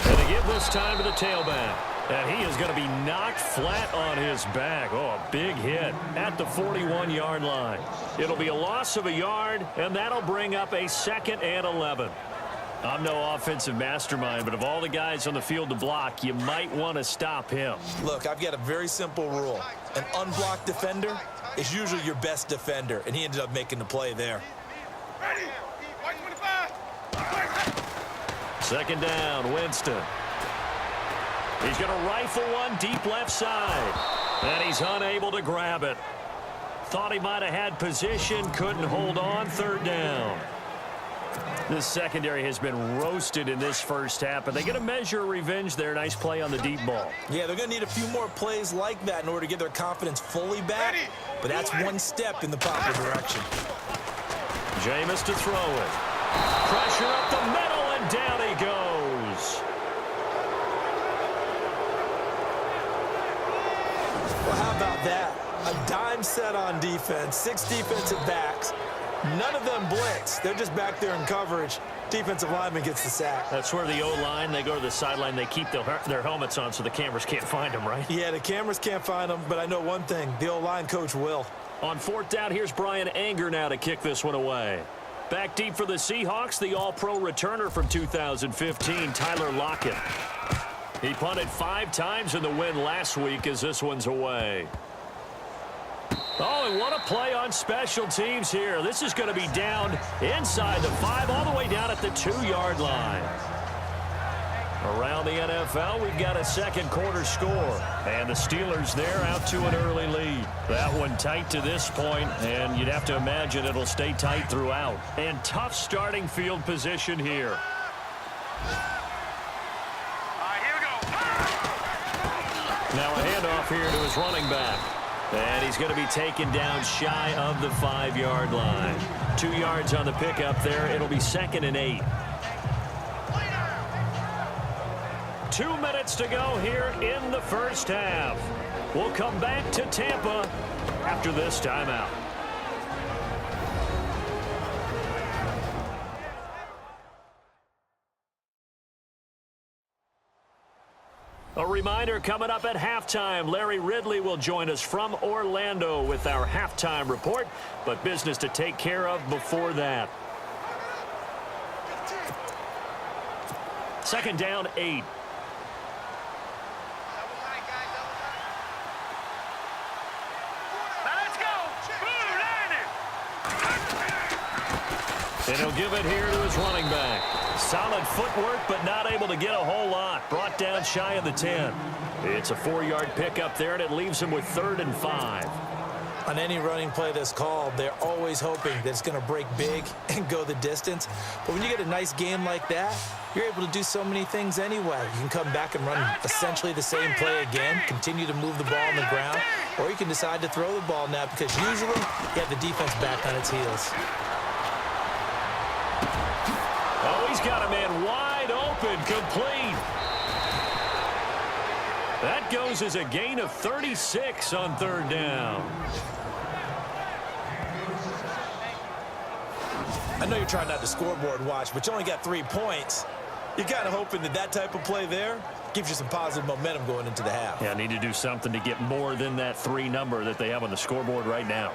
B: And they give this time to the tailback. And he is going to be knocked flat on his back. Oh, a big hit at the 41-yard line. It'll be a loss of a yard, and that'll bring up a 2nd and 11. I'm no offensive mastermind, but of all the guys on the field to block, you might want to stop him.
C: Look, I've got a very simple rule. An unblocked defender is usually your best defender, and he ended up making the play there.
F: Ready. 125.
B: 2nd down, Winston. He's going to rifle one deep left side. And he's unable to grab it. Thought he might have had position, couldn't hold on. 3rd down. This secondary has been roasted in this first half, but they get a measure of revenge there. Nice play on the deep ball.
C: Yeah, they're going to need a few more plays like that in order to get their confidence fully back, but that's one step in the proper direction.
B: Jameis to throw it. Pressure up the middle, and down he goes.
C: Well, how about that? A dime set on defense, 6 defensive backs. None of them blitz. They're just back there in coverage. Defensive lineman gets the sack.
B: That's where the O-line, they go to the sideline, they keep their helmets on so the cameras can't find them, right?
C: Yeah, the cameras can't find them, but I know one thing. The O-line coach will.
B: On 4th down, here's Brian Anger now to kick this one away. Back deep for the Seahawks, the all-pro returner from 2015, Tyler Lockett. He punted 5 times in the win last week as this one's away. Oh, and what a play on special teams here. This is going to be down inside the 5, all the way down at the 2-yard line. Around the NFL, we've got a 2nd quarter score. And the Steelers there out to an early lead. That one tight to this point, and you'd have to imagine it'll stay tight throughout. And tough starting field position here.
F: All right, here we go.
B: Now a handoff here to his running back. And he's going to be taken down shy of the 5-yard line. 2 yards on the pickup there. It'll be 2nd and 8. 2 minutes to go here in the first half. We'll come back to Tampa after this timeout. A reminder, coming up at halftime, Larry Ridley will join us from Orlando with our halftime report, but business to take care of before that. 2nd down, 8. And he'll give it here to his running back. Solid footwork, but not able to get a whole lot. Brought down shy of the 10. It's a 4-yard pickup there, and it leaves him with 3rd and 5.
C: On any running play that's called, they're always hoping that it's going to break big and go the distance. But when you get a nice game like that, you're able to do so many things anyway. You can come back and run essentially the same play again, continue to move the ball on the ground, or you can decide to throw the ball now because usually you have the defense back on its heels.
B: Oh, he's got a man wide open, complete. That goes as a gain of 36 on 3rd down.
C: I know you're trying not to scoreboard watch, but you only got 3 points. You're kind of hoping that that type of play there gives you some positive momentum going into the half.
B: Yeah, need to do something to get more than that 3 number that they have on the scoreboard right now.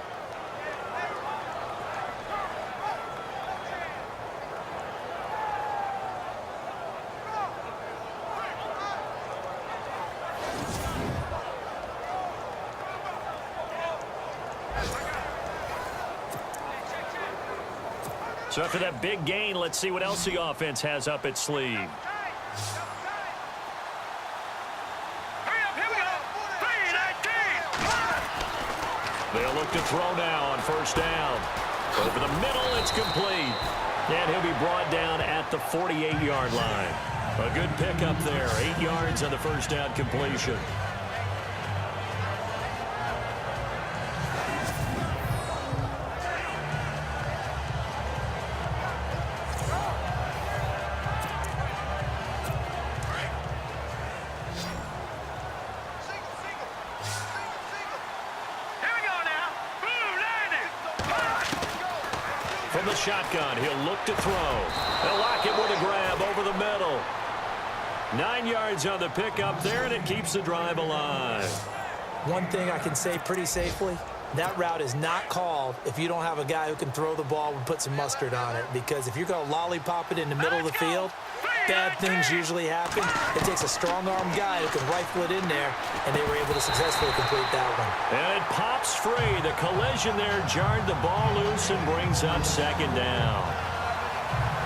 B: So after that big gain, let's see what else the offense has up its sleeve. They'll look to throw now on 1st down. Over the middle, it's complete. And he'll be brought down at the 48-yard line. A good pickup there. 8 yards on the 1st down completion. From the shotgun, he'll look to throw. They'll lock it with a grab over the middle. 9 yards on the pickup there, and it keeps the drive alive.
C: One thing I can say pretty safely, that route is not called if you don't have a guy who can throw the ball and put some mustard on it. Because if you're going to lollipop it in the middle of the field, bad things usually happen. It takes a strong-arm guy who can rifle it in there, and they were able to successfully complete that one.
B: And it pops free. The collision there jarred the ball loose and brings up 2nd down.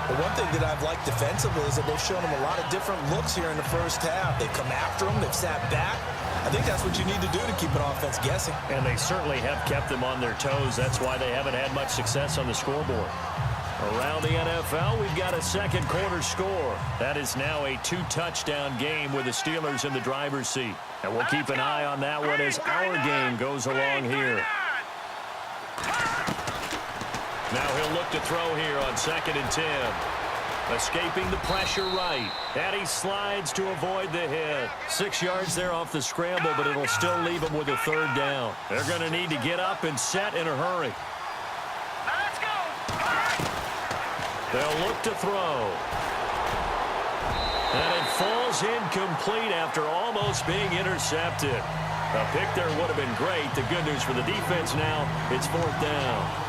C: But one thing that I've liked defensively is that they've shown them a lot of different looks here in the first half. They've come after them. They've sat back. I think that's what you need to do to keep an offense guessing.
B: And they certainly have kept them on their toes. That's why they haven't had much success on the scoreboard. Around the NFL, we've got a 2nd quarter score. That is now a 2-touchdown game with the Steelers in the driver's seat. And we'll keep an eye on that one as our game goes along here. Now he'll look to throw here on 2nd and 10. Escaping the pressure right. And he slides to avoid the hit. 6 yards there off the scramble, but it'll still leave him with a 3rd down. They're going to need to get up and set in a hurry. They'll look to throw. And it falls incomplete after almost being intercepted. A pick there would have been great. The good news for the defense now, it's 4th down.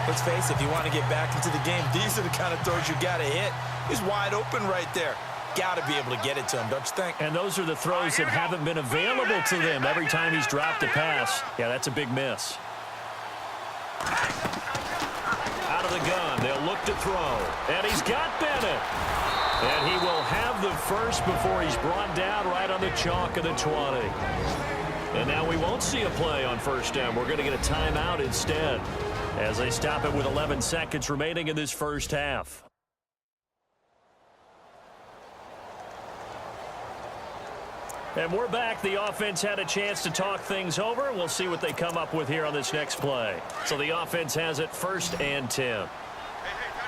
C: Let's face it, if you want to get back into the game, these are the kind of throws you got to hit. He's wide open right there. Got to be able to get it to him, don't you think?
B: And those are the throws that haven't been available to them every time he's dropped a pass. Yeah, that's a big miss. Out of the gun, they'll look to throw. And he's got Bennett. And he will have the first before he's brought down right on the chalk of the 20. And now we won't see a play on 1st down. We're going to get a timeout instead as they stop it with 11 seconds remaining in this first half. And we're back. The offense had a chance to talk things over. We'll see what they come up with here on this next play. So the offense has it 1st and 10.
F: Hey, got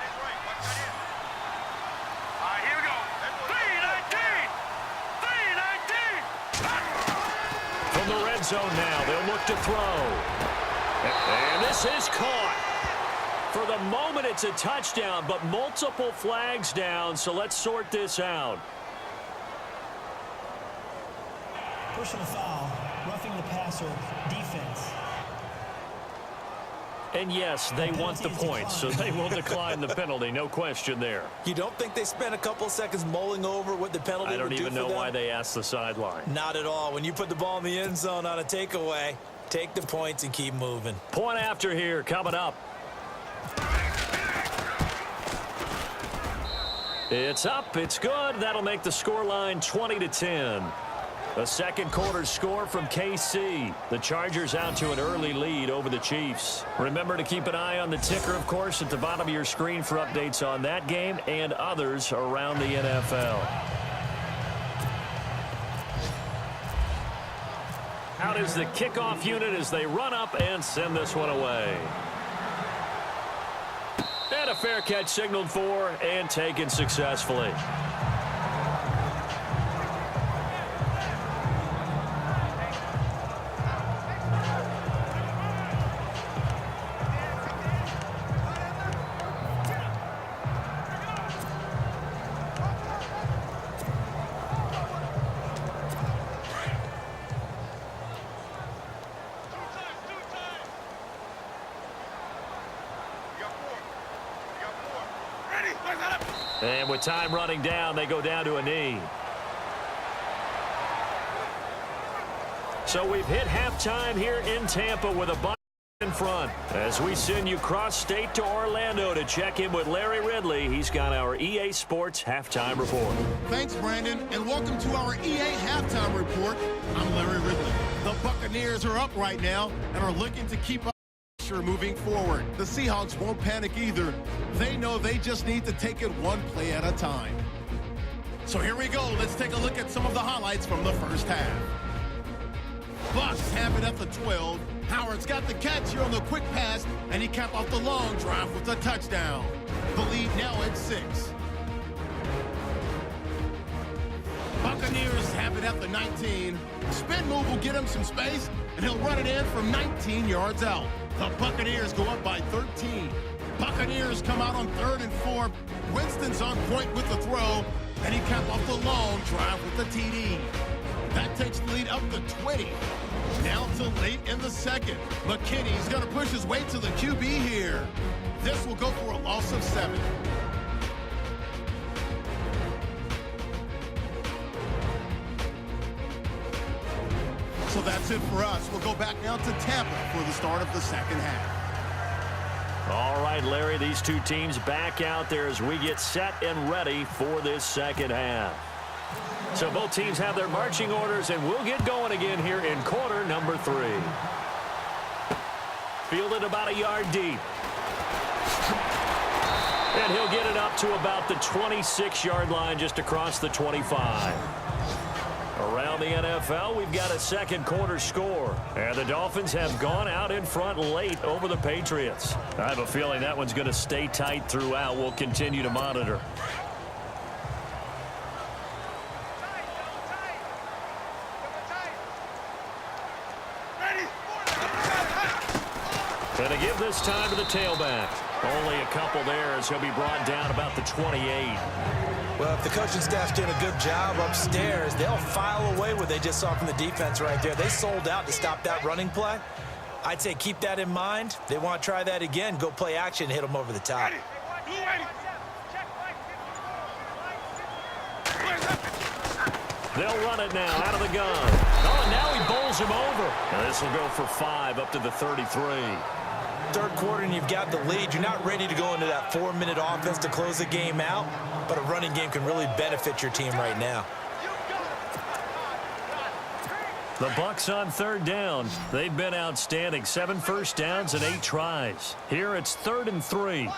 F: his right. Watch that in. All right, here we go. 3-19. 3-19.
B: From the red zone now, they'll look to throw. And this is caught. For the moment, it's a touchdown, but multiple flags down, so let's sort this out.
E: Personal foul, roughing the passer, defense.
B: And yes, they want the points, so they will decline the penalty. No question there.
C: You don't think they spent a couple seconds mulling over what the penalty
B: I don't
C: would do
B: even
C: for
B: know
C: them?
B: why they asked the sideline.
C: Not at all. When you put the ball in the end zone on a takeaway, take the points and keep moving.
B: Point after here coming up. It's up. It's good. That'll make the scoreline 20-10. The second quarter score from KC. The Chargers out to an early lead over the Chiefs. Remember to keep an eye on the ticker, of course, at the bottom of your screen for updates on that game and others around the NFL. Out is the kickoff unit as they run up and send this one away. And a fair catch signaled for and taken successfully. And with time running down, they go down to a knee. So we've hit halftime here in Tampa with a Bucs in front. As we send you cross-state to Orlando to check in with Larry Ridley. He's got our EA Sports Halftime Report.
A: Thanks, Brandon, and welcome to our EA Halftime Report. I'm Larry Ridley. The Buccaneers are up right now and are looking to keep up moving forward. The Seahawks won't panic either. They know they just need to take it one play at a time. So here we go. Let's take a look at some of the highlights from the first half. Bucs have it at the 12. Howard's got the catch here on the quick pass, and he capped off the long drive with a touchdown. The lead now at 6. Buccaneers have it at the 19. Spin move will get him some space, and he'll run it in from 19 yards out. The Buccaneers go up by 13. Buccaneers come out on 3rd and 4. Winston's on point with the throw, and he capped off the long drive with the TD. That takes the lead up to 20. Now to late in the second. McKinney's going to push his way to the QB here. This will go for a loss of 7. So that's it for us. We'll go back now to Tampa for the start of the second half.
B: All right, Larry, these two teams back out there as we get set and ready for this second half. So both teams have their marching orders, and we'll get going again here in quarter number 3. Fielded about a yard deep. And he'll get it up to about the 26-yard line just across the 25. Around the NFL, we've got a second quarter score. And the Dolphins have gone out in front late over the Patriots. I have a feeling that one's going to stay tight throughout. We'll continue to monitor. And to give this time to the tailback. Only a couple there as he'll be brought down about the 28.
C: Well, if the coaching staff's doing a good job upstairs, they'll file away what they just saw from the defense right there. They sold out to stop that running play. I'd say keep that in mind. They want to try that again. Go play action, hit them over the top.
B: They'll run it now out of the gun. Oh, and now he bowls him over. And this will go for 5 up to the 33.
C: Third quarter and you've got the lead. You're not ready to go into that 4-minute offense to close the game out, but a running game can really benefit your team right now.
B: The Bucs on 3rd down. They've been outstanding. 7 first downs and 8 tries. Here it's 3rd and 3.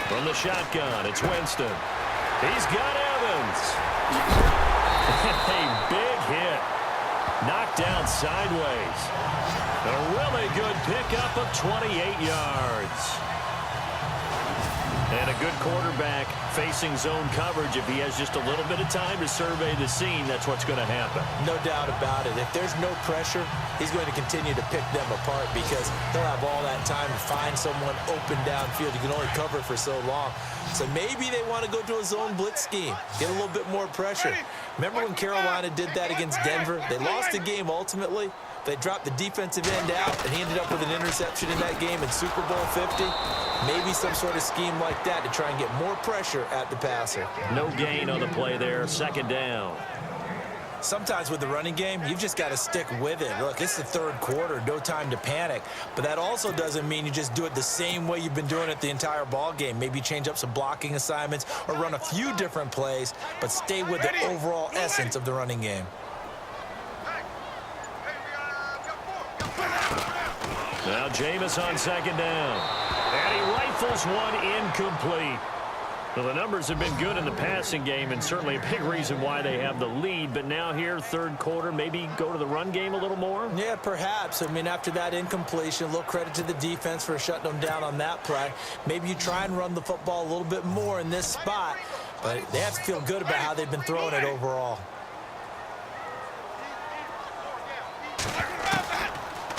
B: From the shotgun, it's Winston. He's got Evans. A big hit. Knocked down sideways. A really good pickup of 28 yards. And a good quarterback facing zone coverage. If he has just a little bit of time to survey the scene, that's what's going to happen.
C: No doubt about it. If there's no pressure, he's going to continue to pick them apart because he'll have all that time to find someone open downfield. You can only cover for so long. So maybe they want to go to a zone blitz scheme, get a little bit more pressure. Remember when Carolina did that against Denver? They lost the game ultimately. They dropped the defensive end out, and he ended up with an interception in that game in Super Bowl 50. Maybe some sort of scheme like that to try and get more pressure at the passer.
B: No gain on the play there, second down.
C: Sometimes with the running game, you've just got to stick with it. Look, it's the third quarter, no time to panic. But that also doesn't mean you just do it the same way you've been doing it the entire ball game. Maybe change up some blocking assignments or run a few different plays, but stay with the overall essence of the running game.
B: Now Jameis on second down. And he rifles one incomplete. Well, the numbers have been good in the passing game and certainly a big reason why they have the lead. But now here, third quarter, maybe go to the run game a little more?
C: Yeah, perhaps. I mean, after that incompletion, a little credit to the defense for shutting them down on that play. Maybe you try and run the football a little bit more in this spot. But they have to feel good about how they've been throwing it overall.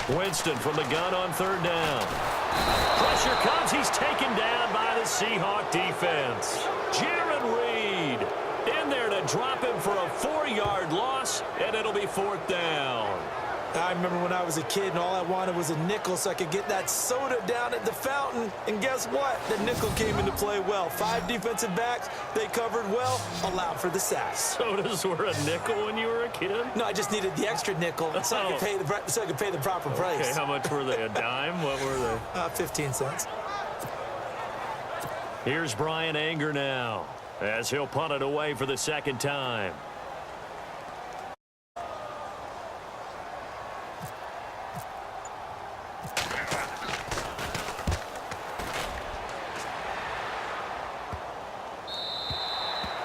B: Winston from the gun on third down. Pressure comes. He's taken down by the Seahawks defense. Jaron Reed in there to drop him for a 4-yard loss, and it'll be fourth down.
C: I remember when I was a kid and all I wanted was a nickel so I could get that soda down at the fountain. And guess what? The nickel came into play well. 5 defensive backs, they covered well, allowed for the sacks.
B: Sodas were a nickel when you were a kid?
C: No, I just needed the extra nickel so I could pay the proper price.
B: Okay, how much were they? A dime? What were they?
C: 15 cents.
B: Here's Brian Anger now as he'll punt it away for the second time.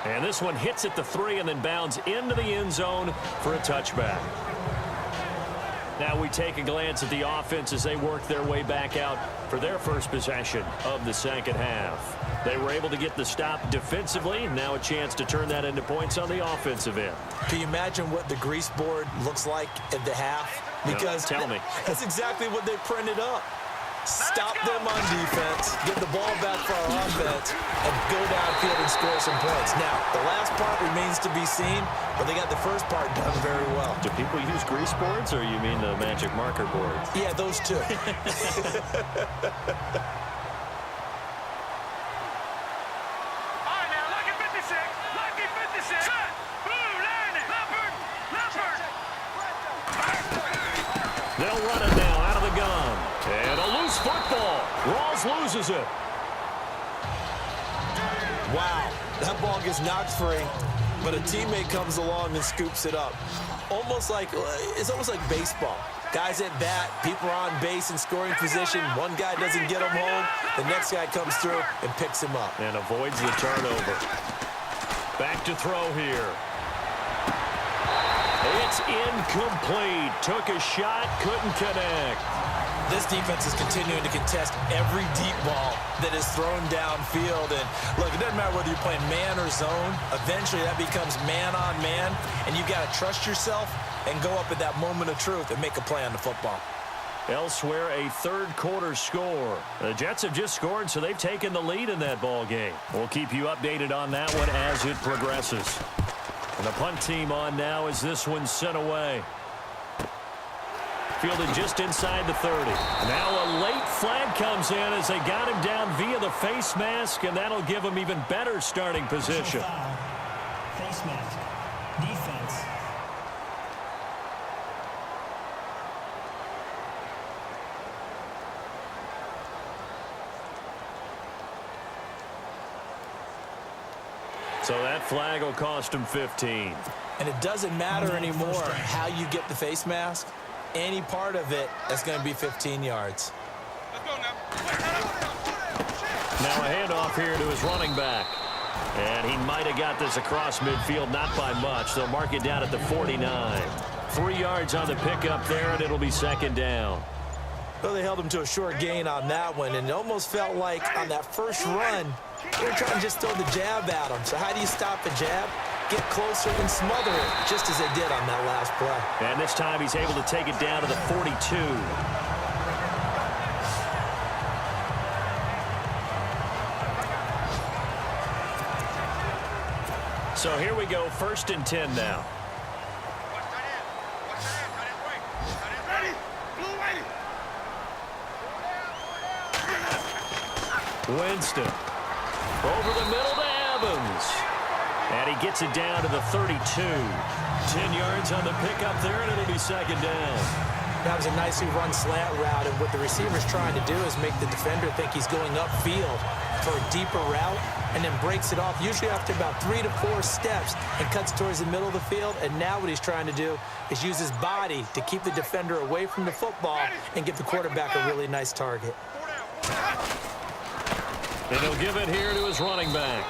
B: And this one hits at the 3 and then bounds into the end zone for a touchback. Now we take a glance at the offense as they work their way back out for their first possession of the second half. They were able to get the stop defensively. Now a chance to turn that into points on the offensive end.
C: Can you imagine what the grease board looks like at the half? Because
B: tell me.
C: That's exactly what they printed up. Stop them on defense, get the ball back for our offense, and go downfield and score some points. Now, the last part remains to be seen, but they got the first part done very well.
B: Do people use grease boards, or you mean the magic marker boards?
C: Yeah, those two.
F: All right, now, lucky 56. Lucky 56. Set. Blue, landing. Leopard.
B: They'll run it now out of the gun. And a loose football. Rawls loses it.
C: Wow, that ball gets knocked free, but a teammate comes along and scoops it up. It's almost like baseball. Guys at bat, people are on base in scoring position. One guy doesn't get him home. The next guy comes through and picks him up.
B: And avoids the turnover. Back to throw here. It's incomplete. Took a shot, couldn't connect.
C: This defense is continuing to contest every deep ball that is thrown downfield. And look, it doesn't matter whether you're playing man or zone. Eventually that becomes man on man, and you've got to trust yourself and go up at that moment of truth and make a play on the football.
B: Elsewhere, a third quarter score. The Jets have just scored, so they've taken the lead in that ball game. We'll keep you updated on that one as it progresses. And the punt team on now as this one's sent away. Fielded just inside the 30. Now a late flag comes in as they got him down via the face mask, and that'll give him even better starting position.
E: Face mask. Defense.
B: So that flag will cost him 15.
C: And it doesn't matter anymore how you get the face mask. Any part of it, that's going to be 15 yards.
F: Let's go now.
B: Now a handoff here to his running back. And he might have got this across midfield, not by much. They'll mark it down at the 49. 3 yards on the pickup there, and it'll be second down.
C: Well, they held him to a short gain on that one, and it almost felt like on that first run, they were trying to just throw the jab at him. So how do you stop a jab? Get closer and smother it, just as they did on that last play.
B: And this time he's able to take it down to the 42. So here we go, 1st and 10 now. Winston over the middle to Evans. And he gets it down to the 32. 10 yards on the pickup there, and it'll be second down.
C: That was a nicely run slant route, and what the receiver's trying to do is make the defender think he's going upfield for a deeper route, and then breaks it off, usually after about 3 to 4 steps, and cuts towards the middle of the field. And now what he's trying to do is use his body to keep the defender away from the football and give the quarterback a really nice target.
B: And he'll give it here to his running back.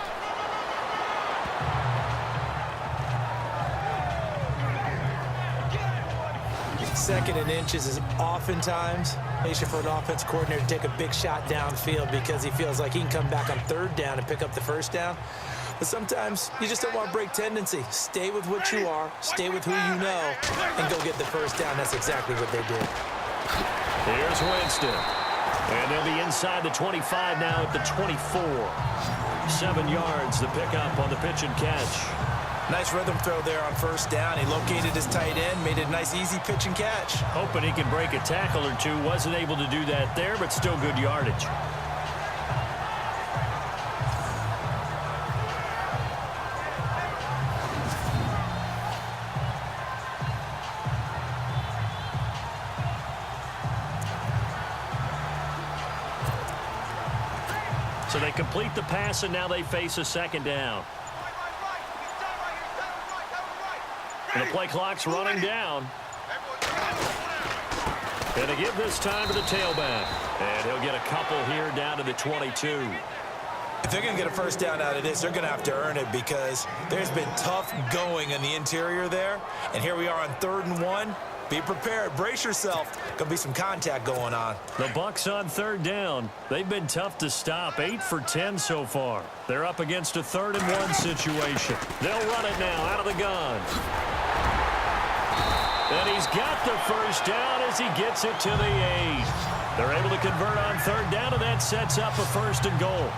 C: Second and inches is oftentimes nation for an offense coordinator to take a big shot downfield because he feels like he can come back on 3rd down and pick up the 1st down. But sometimes you just don't want to break tendency. Stay with what you are, stay with who you know, and go get the 1st down. That's exactly what they did.
B: Here's Winston. And they'll be inside the 25 now at the 24. 7 yards, the pickup on the pitch and catch.
C: Nice rhythm throw there on 1st down. He located his tight end, made it a nice, easy pitch and catch.
B: Hoping he can break a tackle or two. Wasn't able to do that there, but still good yardage. So they complete the pass, and now they face a second down. And the play clock's running down. And they give this time to the tailback. And he'll get a couple here down to the 22.
C: If they're going to get a 1st down out of this, they're going to have to earn it because there's been tough going in the interior there. And here we are on 3rd and 1. Be prepared. Brace yourself. Going to be some contact going on.
B: The Bucs on 3rd down. They've been tough to stop. 8 for 10 so far. They're up against a 3rd and 1 situation. They'll run it now out of the gun. And he's got the 1st down as he gets it to the 8. They're able to convert on 3rd down, and that sets up a 1st and goal.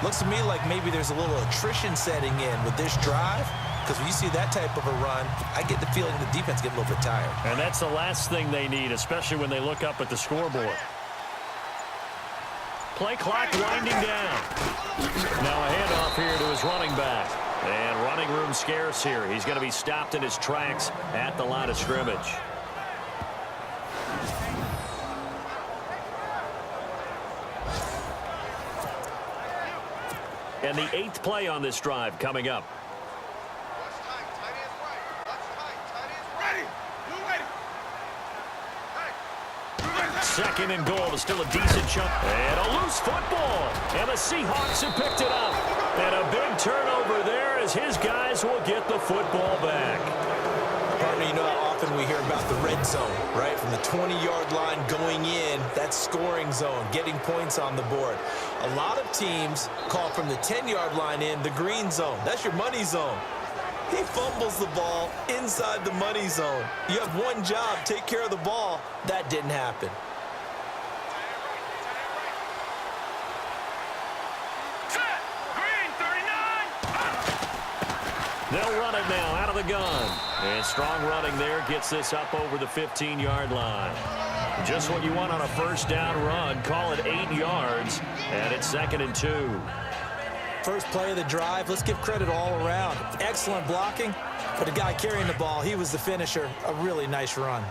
C: Looks to me like maybe there's a little attrition setting in with this drive. Because when you see that type of a run, I get the feeling the defense get a little bit tired.
B: And that's the last thing they need, especially when they look up at the scoreboard. Play clock winding down. Now a handoff here to his running back. And running room scarce here. He's going to be stopped in his tracks at the line of scrimmage. And the 8th play on this drive coming up. Second and goal is still a decent chunk. And a loose football. And the Seahawks have picked it up. And a big turnover there as his guys will get the football back.
C: Partner, you know how often we hear about the red zone, right? From the 20-yard line going in, that's scoring zone, getting points on the board. A lot of teams call from the 10-yard line in the green zone. That's your money zone. He fumbles the ball inside the money zone. You have one job, take care of the ball. That didn't happen.
B: They'll run it now out of the gun. And strong running there gets this up over the 15-yard line. Just what you want on a 1st down run. Call it 8 yards. And it's 2nd and 2.
C: First play of the drive, let's give credit all around. Excellent blocking, but the guy carrying the ball, he was the finisher. A really nice run.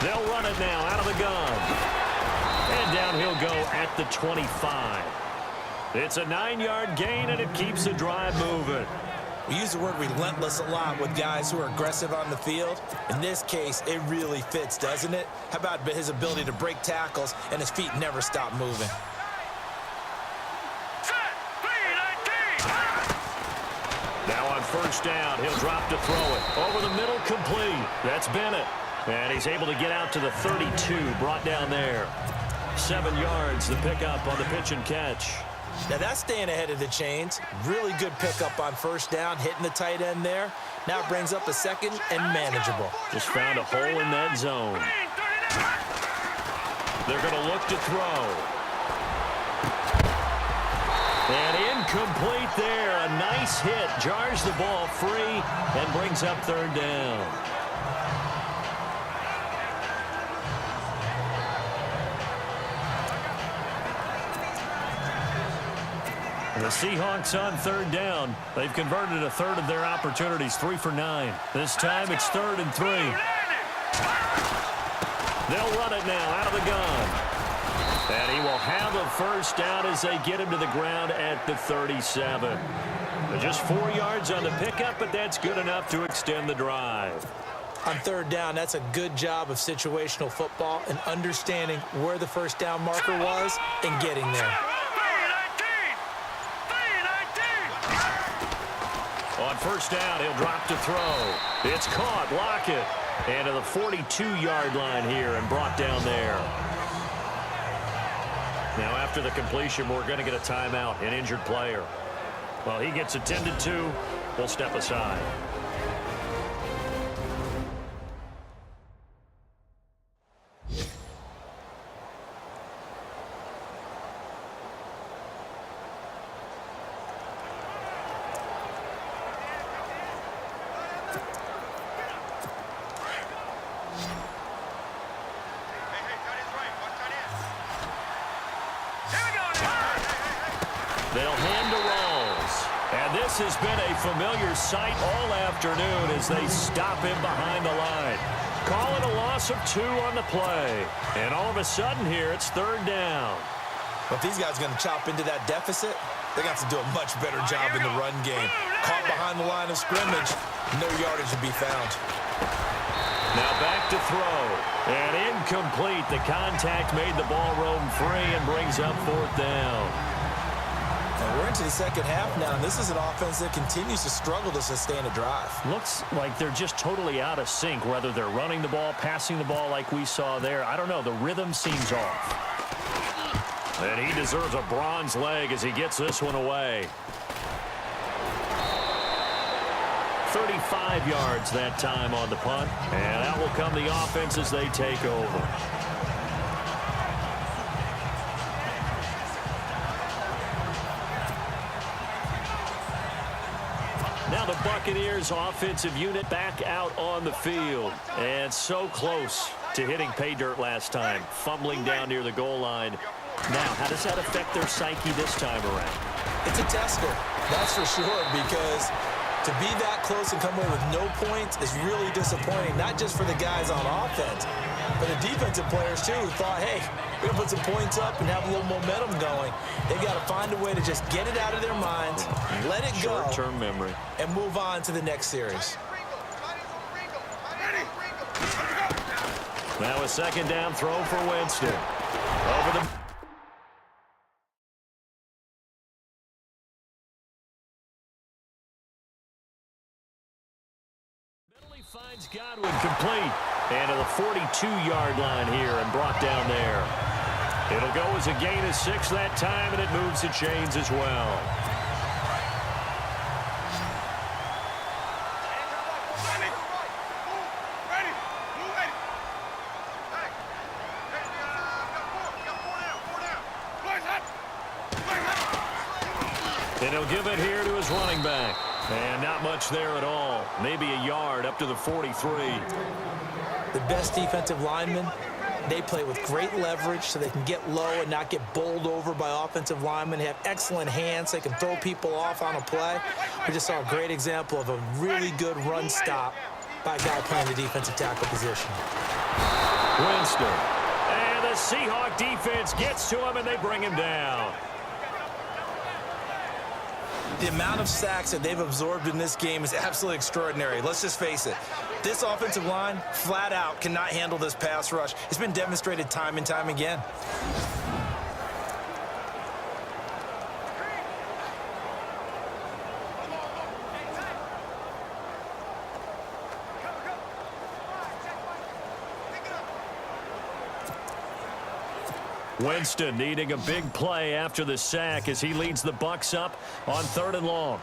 B: They'll run it now out of the gun. And down he'll go at the 25. It's a 9-yard gain, and it keeps the drive moving.
C: We use the word relentless a lot with guys who are aggressive on the field. In this case, it really fits, doesn't it? How about his ability to break tackles and his feet never stop moving?
B: Now on first down, he'll drop to throw it. Over the middle, complete. That's Bennett. And he's able to get out to the 32, brought down there. 7 yards, the pickup on the pitch and catch.
C: Now that's staying ahead of the chains. Really good pickup on first down, hitting the tight end there. Now it brings up a second and manageable.
B: Just found a hole in that zone. They're going to look to throw. And incomplete there. A nice hit. Jars the ball free and brings up third down. The Seahawks on third down. They've converted a third of their opportunities, 3 for 9. This time it's 3rd and 3. They'll run it now out of the gun. And he will have a first down as they get him to the ground at the 37. Just 4 yards on the pickup, but that's good enough to extend the drive.
C: On third down, that's a good job of situational football and understanding where the first down marker was and getting there.
B: On first down, he'll drop to throw. It's caught. Lockett. And to the 42-yard line here and brought down there. Now after the completion, we're going to get a timeout, an injured player. Well, he gets attended to. We'll step aside. They'll hand to Rawls. And this has been a familiar sight all afternoon as they stop him behind the line. Call it a loss of 2 on the play. And all of a sudden here, it's third down.
C: But if these guys are going to chop into that deficit, they're going to have to do a much better job in the run game. Caught behind the line of scrimmage, no yardage to be found.
B: Now back to throw. And incomplete. The contact made the ball roam free and brings up 4th down.
C: And we're into the second half now, and this is an offense that continues to struggle to sustain a drive.
B: Looks like they're just totally out of sync, whether they're running the ball, passing the ball like we saw there. I don't know. The rhythm seems off. And he deserves a bronze leg as he gets this one away. 35 yards that time on the punt, and out will come the offense as they take over. Now the Buccaneers offensive unit back out on the field. And so close to hitting pay dirt last time. Fumbling down near the goal line. Now, how does that affect their psyche this time around?
C: It's a tester, that's for sure, because to be that close and come away with no points is really disappointing, not just for the guys on offense, but the defensive players, too, who thought, hey, we're going to put some points up and have a little momentum going. They've got to find a way to just get it out of their minds, let it go,
B: short-term memory,
C: and move on to the next series.
B: Now a second down throw for Winston. Over the... Finds Godwin complete. And to the 42-yard line here and brought down there. It'll go as a gain of 6 that time, and it moves the chains as well. And he'll give it here to his running back. And not much there at all. Maybe a yard up to the 43.
C: The best defensive linemen, they play with great leverage so they can get low and not get bowled over by offensive linemen. They have excellent hands. They can throw people off on a play. We just saw a great example of a really good run stop by a guy playing the defensive tackle position.
B: Winston. And the Seahawk defense gets to him, and they bring him down.
C: The amount of sacks that they've absorbed in this game is absolutely extraordinary. Let's just face it. This offensive line, flat out, cannot handle this pass rush. It's been demonstrated time and time again.
B: Winston needing a big play after the sack as he leads the Bucs up on 3rd and long.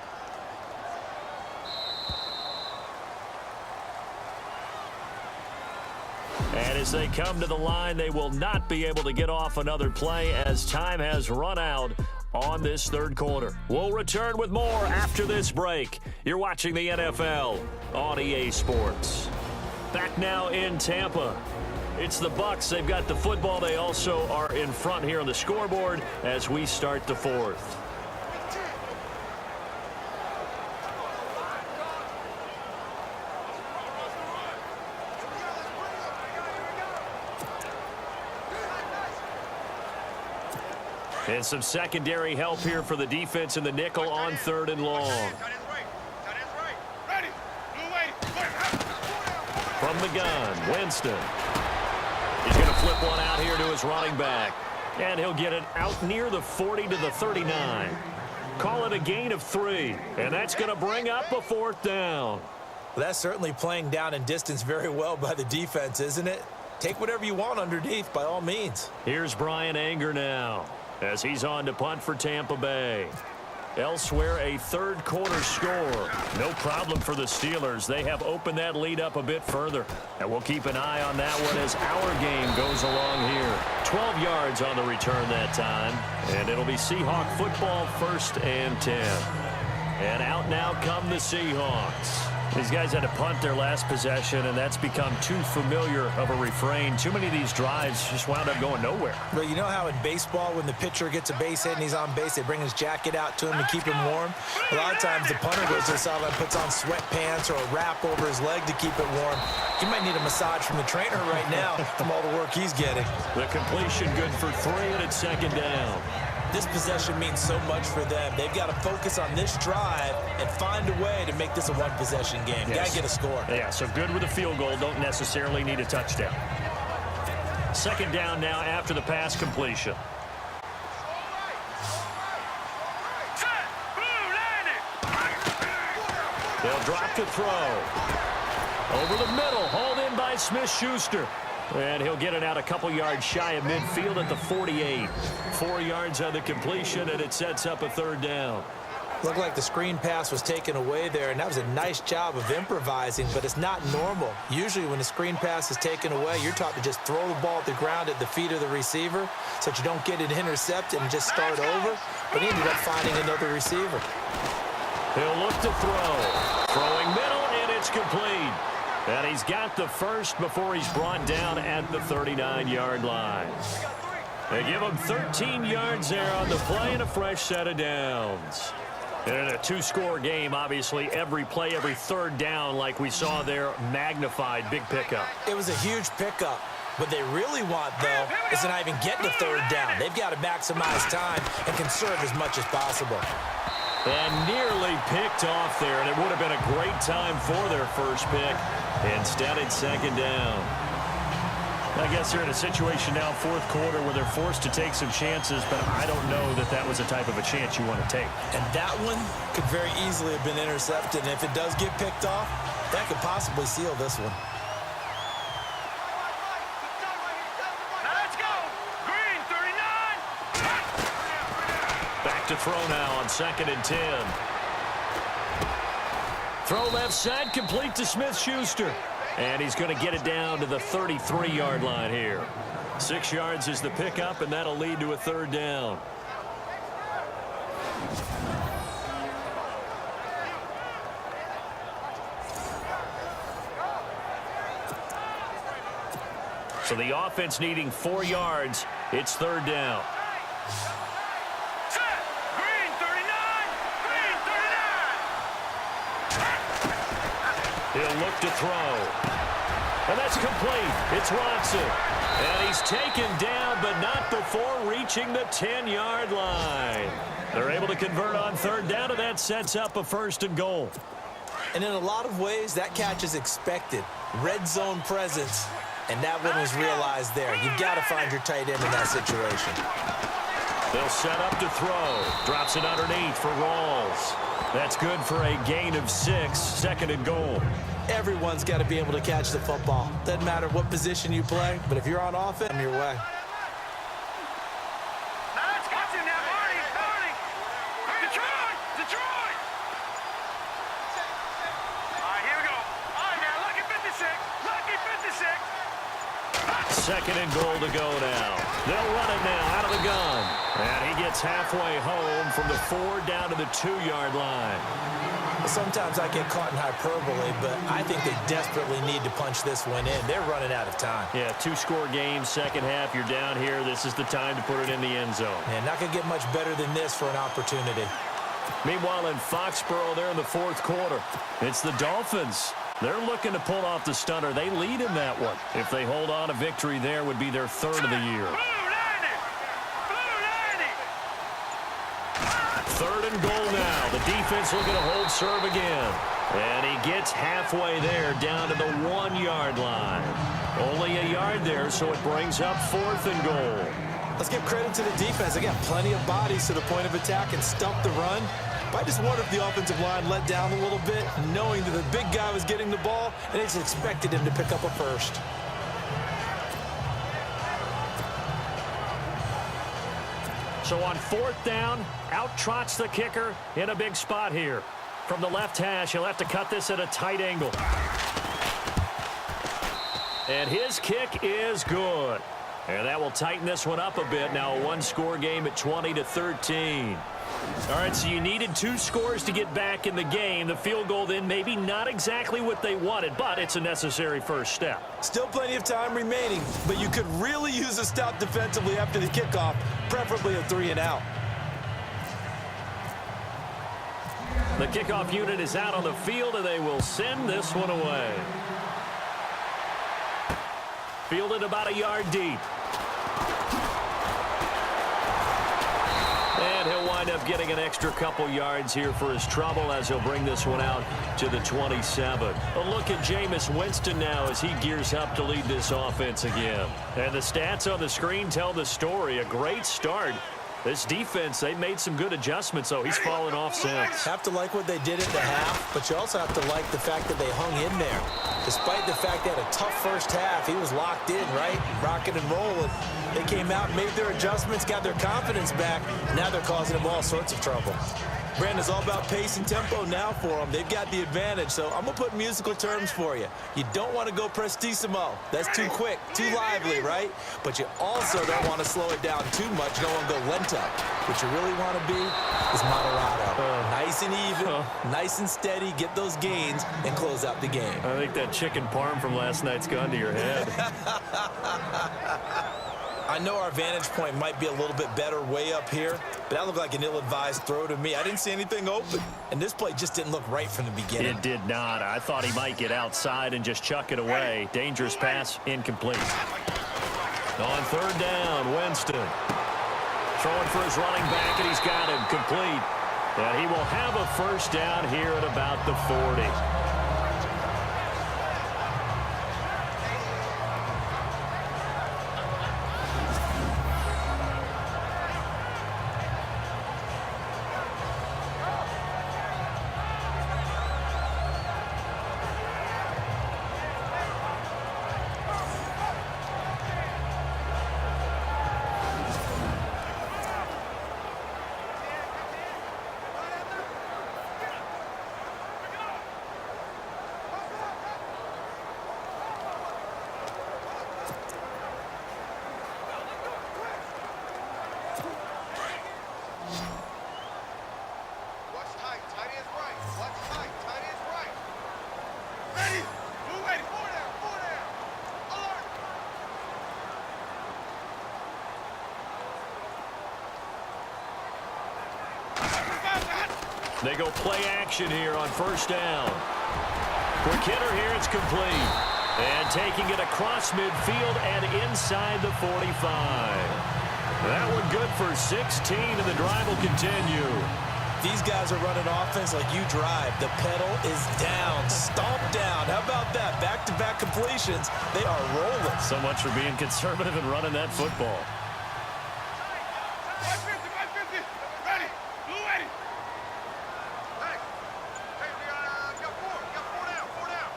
B: And as they come to the line, they will not be able to get off another play as time has run out on this 3rd quarter. We'll return with more after this break. You're watching the NFL on EA Sports. Back now in Tampa. It's the Bucs. They've got the football. They also are in front here on the scoreboard as we start the 4th. And some secondary help here for the defense in the nickel on 3rd and long. From the gun, Winston. He's going to flip one out here to his running back. And he'll get it out near the 40 to the 39. Call it a gain of 3. And that's going to bring up a 4th down.
C: Well, that's certainly playing down in distance very well by the defense, isn't it? Take whatever you want underneath, by all means.
B: Here's Brian Anger now as he's on to punt for Tampa Bay. Elsewhere, a 3rd quarter score. No problem for the Steelers. They have opened that lead up a bit further. And we'll keep an eye on that one as our game goes along here. 12 yards on the return that time. And it'll be Seahawk football, 1st and 10. And out now come the Seahawks. These guys had to punt their last possession, and that's become too familiar of a refrain. Too many of these drives just wound up going nowhere.
C: Well, you know how in baseball, when the pitcher gets a base hit and he's on base, they bring his jacket out to him to keep him warm? A lot of times the punter goes to the sideline, puts on sweatpants or a wrap over his leg to keep it warm. He might need a massage from the trainer right now from all the work he's getting.
B: The completion good for 3, and it's 2nd down.
C: This possession means so much for them. They've got to focus on this drive and find a way to make this a one-possession game.
B: Yes.
C: Got to get a score.
B: Yeah, so good with a field goal. Don't necessarily need a touchdown. 2nd down now after the pass completion. They'll drop to throw. Over the middle, hauled in by Smith-Schuster. And he'll get it out a couple yards shy of midfield at the 48. 4 yards on the completion, and it sets up a 3rd down.
C: Looked like the screen pass was taken away there, and that was a nice job of improvising, but it's not normal. Usually when the screen pass is taken away, you're taught to just throw the ball at the ground at the feet of the receiver so that you don't get it intercepted and just start over. But he ended up finding another receiver.
B: He'll look to throw. Throwing middle, and it's complete. And he's got the 1st before he's brought down at the 39-yard line. They give him 13 yards there on the play and a fresh set of downs. And in a 2-score game, obviously, every play, every 3rd down, like we saw there, magnified, big pickup.
C: It was a huge pickup. What they really want, though, is to not even get to 3rd down. They've got to maximize time and conserve as much as possible.
B: And nearly picked off there, and it would have been a great time for their 1st pick. Instead, it's 2nd down. I guess they're in a situation now, 4th quarter, where they're forced to take some chances, but I don't know that that was the type of a chance you want to take.
C: And that one could very easily have been intercepted, and if it does get picked off, that could possibly seal this one.
B: To throw now on 2nd and 10. Throw left side, complete to Smith-Schuster. And he's going to get it down to the 33-yard line here. 6 yards is the pickup, and that'll lead to a 3rd down. So the offense needing 4 yards. It's 3rd down. He'll look to throw. And that's complete. It's Watson. And he's taken down but not before reaching the 10-yard line. They're able to convert on third down, and that sets up a 1st and goal.
C: And in a lot of ways, that catch is expected. Red zone presence, and that one was realized there. You've got to find your tight end in that situation.
B: They'll set up to throw. Drops it underneath for Rawls. That's good for a gain of 6, 2nd and goal.
C: Everyone's got to be able to catch the football. Doesn't matter what position you play, but if you're on offense, I'm your way.
F: Now let's catch him now, Marty. Detroit! Detroit! All right, here we go. All right, now, lucky 56. Lucky 56.
B: 2nd and goal to go now. They'll run it now out of the gun. And he gets halfway home from the 4 down to the 2-yard line.
C: Sometimes I get caught in hyperbole, but I think they desperately need to punch this one in. They're running out of time.
B: Yeah, 2-score game, second half. You're down here. This is the time to put it in the end zone.
C: And not going to get much better than this for an opportunity.
B: Meanwhile, in Foxborough, they're in the 4th quarter. It's the Dolphins. They're looking to pull off the stunner. They lead in that one. If they hold on, a victory there would be their 3rd of the year. 3rd and goal now. The defense looking to hold serve again. And he gets halfway there down to the 1-yard line. Only a yard there, so it brings up 4th and goal.
C: Let's give credit to the defense. They got plenty of bodies to the point of attack and stump the run. But I just wonder if the offensive line let down a little bit, knowing that the big guy was getting the ball, and they just expected him to pick up a first.
B: So on 4th down, out trots the kicker in a big spot here. From the left hash, he'll have to cut this at a tight angle. And his kick is good. And that will tighten this one up a bit. Now a 1-score game at 20-13. All right, so you needed 2 scores to get back in the game. The field goal then maybe not exactly what they wanted, but it's a necessary first step.
C: Still plenty of time remaining, but you could really use a stop defensively after the kickoff, preferably a 3-and-out.
B: The kickoff unit is out on the field, and they will send this one away. Fielded about a yard deep. And he'll wind up getting an extra couple yards here for his trouble as he'll bring this one out to the 27. A look at Jameis Winston now as he gears up to lead this offense again. And the stats on the screen tell the story. A great start. This defense, they made some good adjustments, so he's fallen off since.
C: Have to like what they did at the half, but you also have to like the fact that they hung in there. Despite the fact they had a tough first half, he was locked in, right? Rocking and rolling. They came out, made their adjustments, got their confidence back. Now they're causing them all sorts of trouble. Brandon's all about pace and tempo now for them. They've got the advantage, so I'm going to put musical terms for you. You don't want to go prestissimo. That's too quick, too lively, right? But you also don't want to slow it down too much. You don't want to go lento. What you really want to be is moderato. Nice and even, nice and steady, get those gains, and close out the game.
B: I think that chicken parm from last night's gone to your head.
C: I know our vantage point might be a little bit better way up here, but that looked like an ill-advised throw to me. I didn't see anything open, and this play just didn't look right from the beginning.
B: It did not. I thought he might get outside and just chuck it away. Dangerous pass, incomplete. On 3rd down, Winston. Throwing for his running back, and he's got him complete. And he will have a 1st down here at about the 40. They go play action here on 1st down. Quick hitter here, it's complete. And taking it across midfield and inside the 45. That one good for 16, and the drive will continue.
C: These guys are running offense like you drive. The pedal is down, stomped down. How about that? Back-to-back completions. They are rolling.
B: So much for being conservative and running that football.
F: Ready. Blue ready. Hey, we got four down.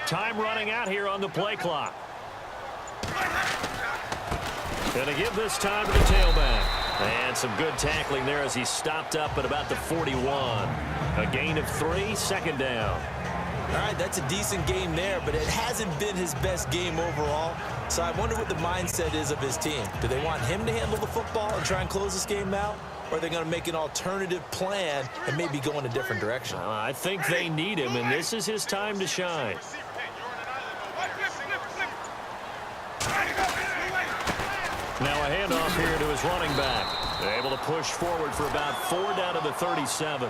B: Time running out here on the play clock. Gonna give this time to the tailback. And some good tackling there as he stopped up at about the 41. A gain of 3, second down.
C: All right, that's a decent game there, but it hasn't been his best game overall. So I wonder what the mindset is of his team. Do they want him to handle the football and try and close this game out? Or are they going to make an alternative plan and maybe go in a different direction?
B: I think they need him, and this is his time to shine. Now a handoff here to his running back. They're able to push forward for about 4 down to the 37.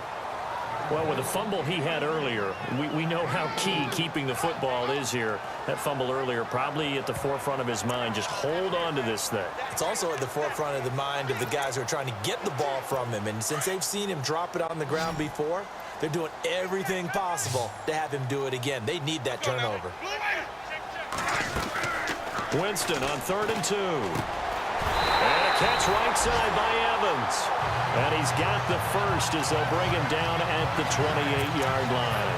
B: Well, with the fumble he had earlier, we know how key keeping the football is here. That fumble earlier probably at the forefront of his mind. Just hold on to this thing.
C: It's also at the forefront of the mind of the guys who are trying to get the ball from him. And since they've seen him drop it on the ground before, they're doing everything possible to have him do it again. They need that turnover.
B: Winston on 3rd and 2. And a catch right side by Evans. And he's got the first as they'll bring him down at the 28-yard line.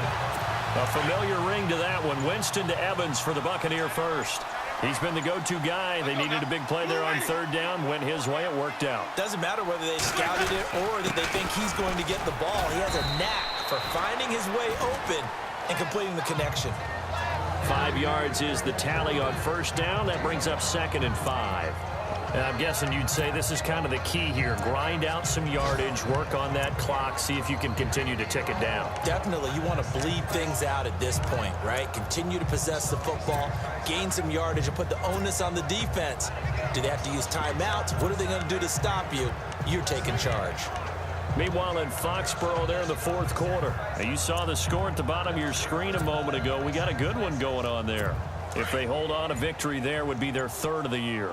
B: A familiar ring to that one. Winston to Evans for the Buccaneer first. He's been the go-to guy. They needed a big play there on 3rd down. Went his way. It worked out.
C: Doesn't matter whether they scouted it or that they think he's going to get the ball. He has a knack for finding his way open and completing the connection.
B: 5 yards is the tally on 1st down. That brings up 2nd and 5. And I'm guessing you'd say this is kind of the key here. Grind out some yardage, work on that clock, see if you can continue to tick it down.
C: Definitely. You want to bleed things out at this point, right? Continue to possess the football, gain some yardage, and put the onus on the defense. Do they have to use timeouts? What are they going to do to stop you? You're taking charge.
B: Meanwhile, in Foxborough there in the 4th quarter. Now, you saw the score at the bottom of your screen a moment ago. We got a good one going on there. If they hold on, a victory there would be their 3rd of the year.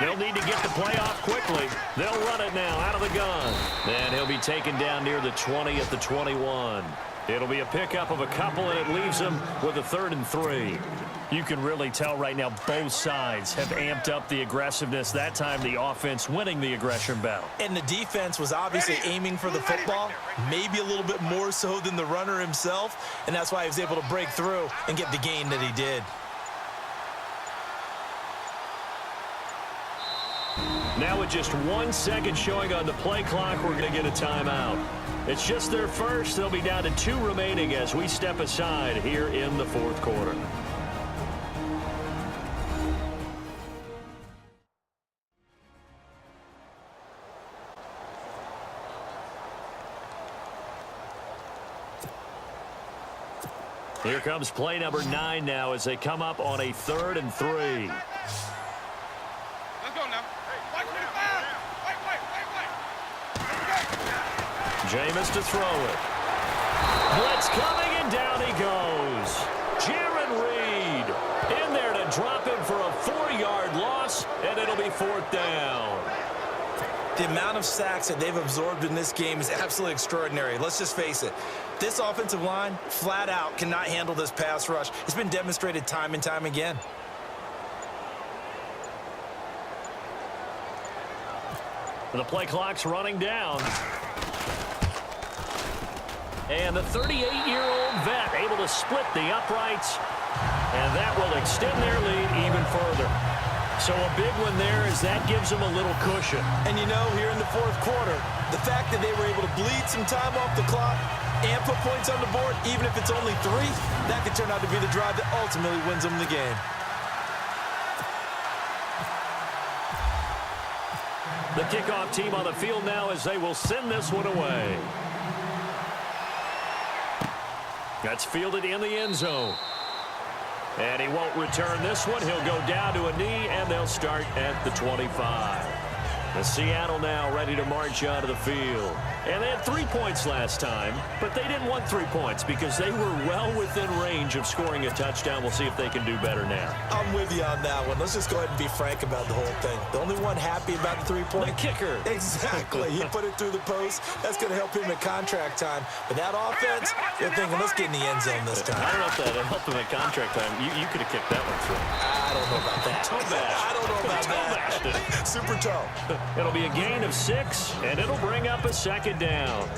B: They'll need to get the play off quickly. They'll run it now out of the gun. And he'll be taken down near the 20 at the 21. It'll be a pickup of a couple, and it leaves them with a 3rd and 3. You can really tell right now both sides have amped up the aggressiveness. That time the offense winning the aggression battle.
C: And the defense was obviously aiming for the football, maybe a little bit more so than the runner himself, and that's why he was able to break through and get the gain that he did.
B: Now with just 1 second showing on the play clock, we're going to get a timeout. It's just their first. They'll be down to 2 remaining as we step aside here in the 4th quarter. Here comes play number 9 now as they come up on a 3rd and 3.
F: Let's go now. Wait.
B: Jameis to throw it. Blitz coming, and down he goes. Jaron Reed in there to drop him for a 4-yard loss, and it'll be 4th down.
C: The amount of sacks that they've absorbed in this game is absolutely extraordinary. Let's just face it. This offensive line, flat out, cannot handle this pass rush. It's been demonstrated time and time again.
B: The play clock's running down. And the 38-year-old vet able to split the uprights. And that will extend their lead even further. So a big one there as that gives them a little cushion.
C: And you know, here in the 4th quarter, the fact that they were able to bleed some time off the clock and put points on the board, even if it's only 3, that could turn out to be the drive that ultimately wins them the game.
B: The kickoff team on the field now as they will send this one away. That's fielded in the end zone. And he won't return this one. He'll go down to a knee, and they'll start at the 25. The Seattle now ready to march onto the field. And they had 3 points last time, but they didn't want 3 points because they were well within range of scoring a touchdown. We'll see if they can do better now.
C: I'm with you on that one. Let's just go ahead and be frank about the whole thing. The only one happy about the 3-point.
B: The kicker.
C: Exactly. He put it through the post. That's going to help him at contract time. But that offense, they're thinking, let's get in the end zone this time.
B: I don't know if that helped him at contract time. You could have kicked that one through.
C: I don't know about that.
B: Toe bash.
C: I don't know about
B: Toe bashed it.
C: that. Super toe.
B: It'll be a gain of 6, and it'll bring up a second down.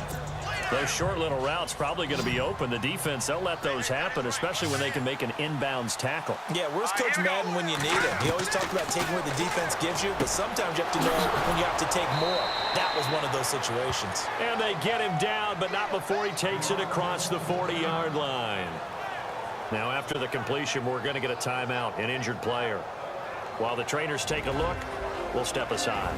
B: Those short little routes probably going to be open. The defense, they'll let those happen, especially when they can make an inbounds tackle.
C: Yeah, where's Coach Madden when you need him? He always talked about taking what the defense gives you, but sometimes you have to know when you have to take more. That was one of those situations.
B: And they get him down, but not before he takes it across the 40-yard line. Now, after the completion, we're going to get a timeout, an injured player. While the trainers take a look, we'll step aside.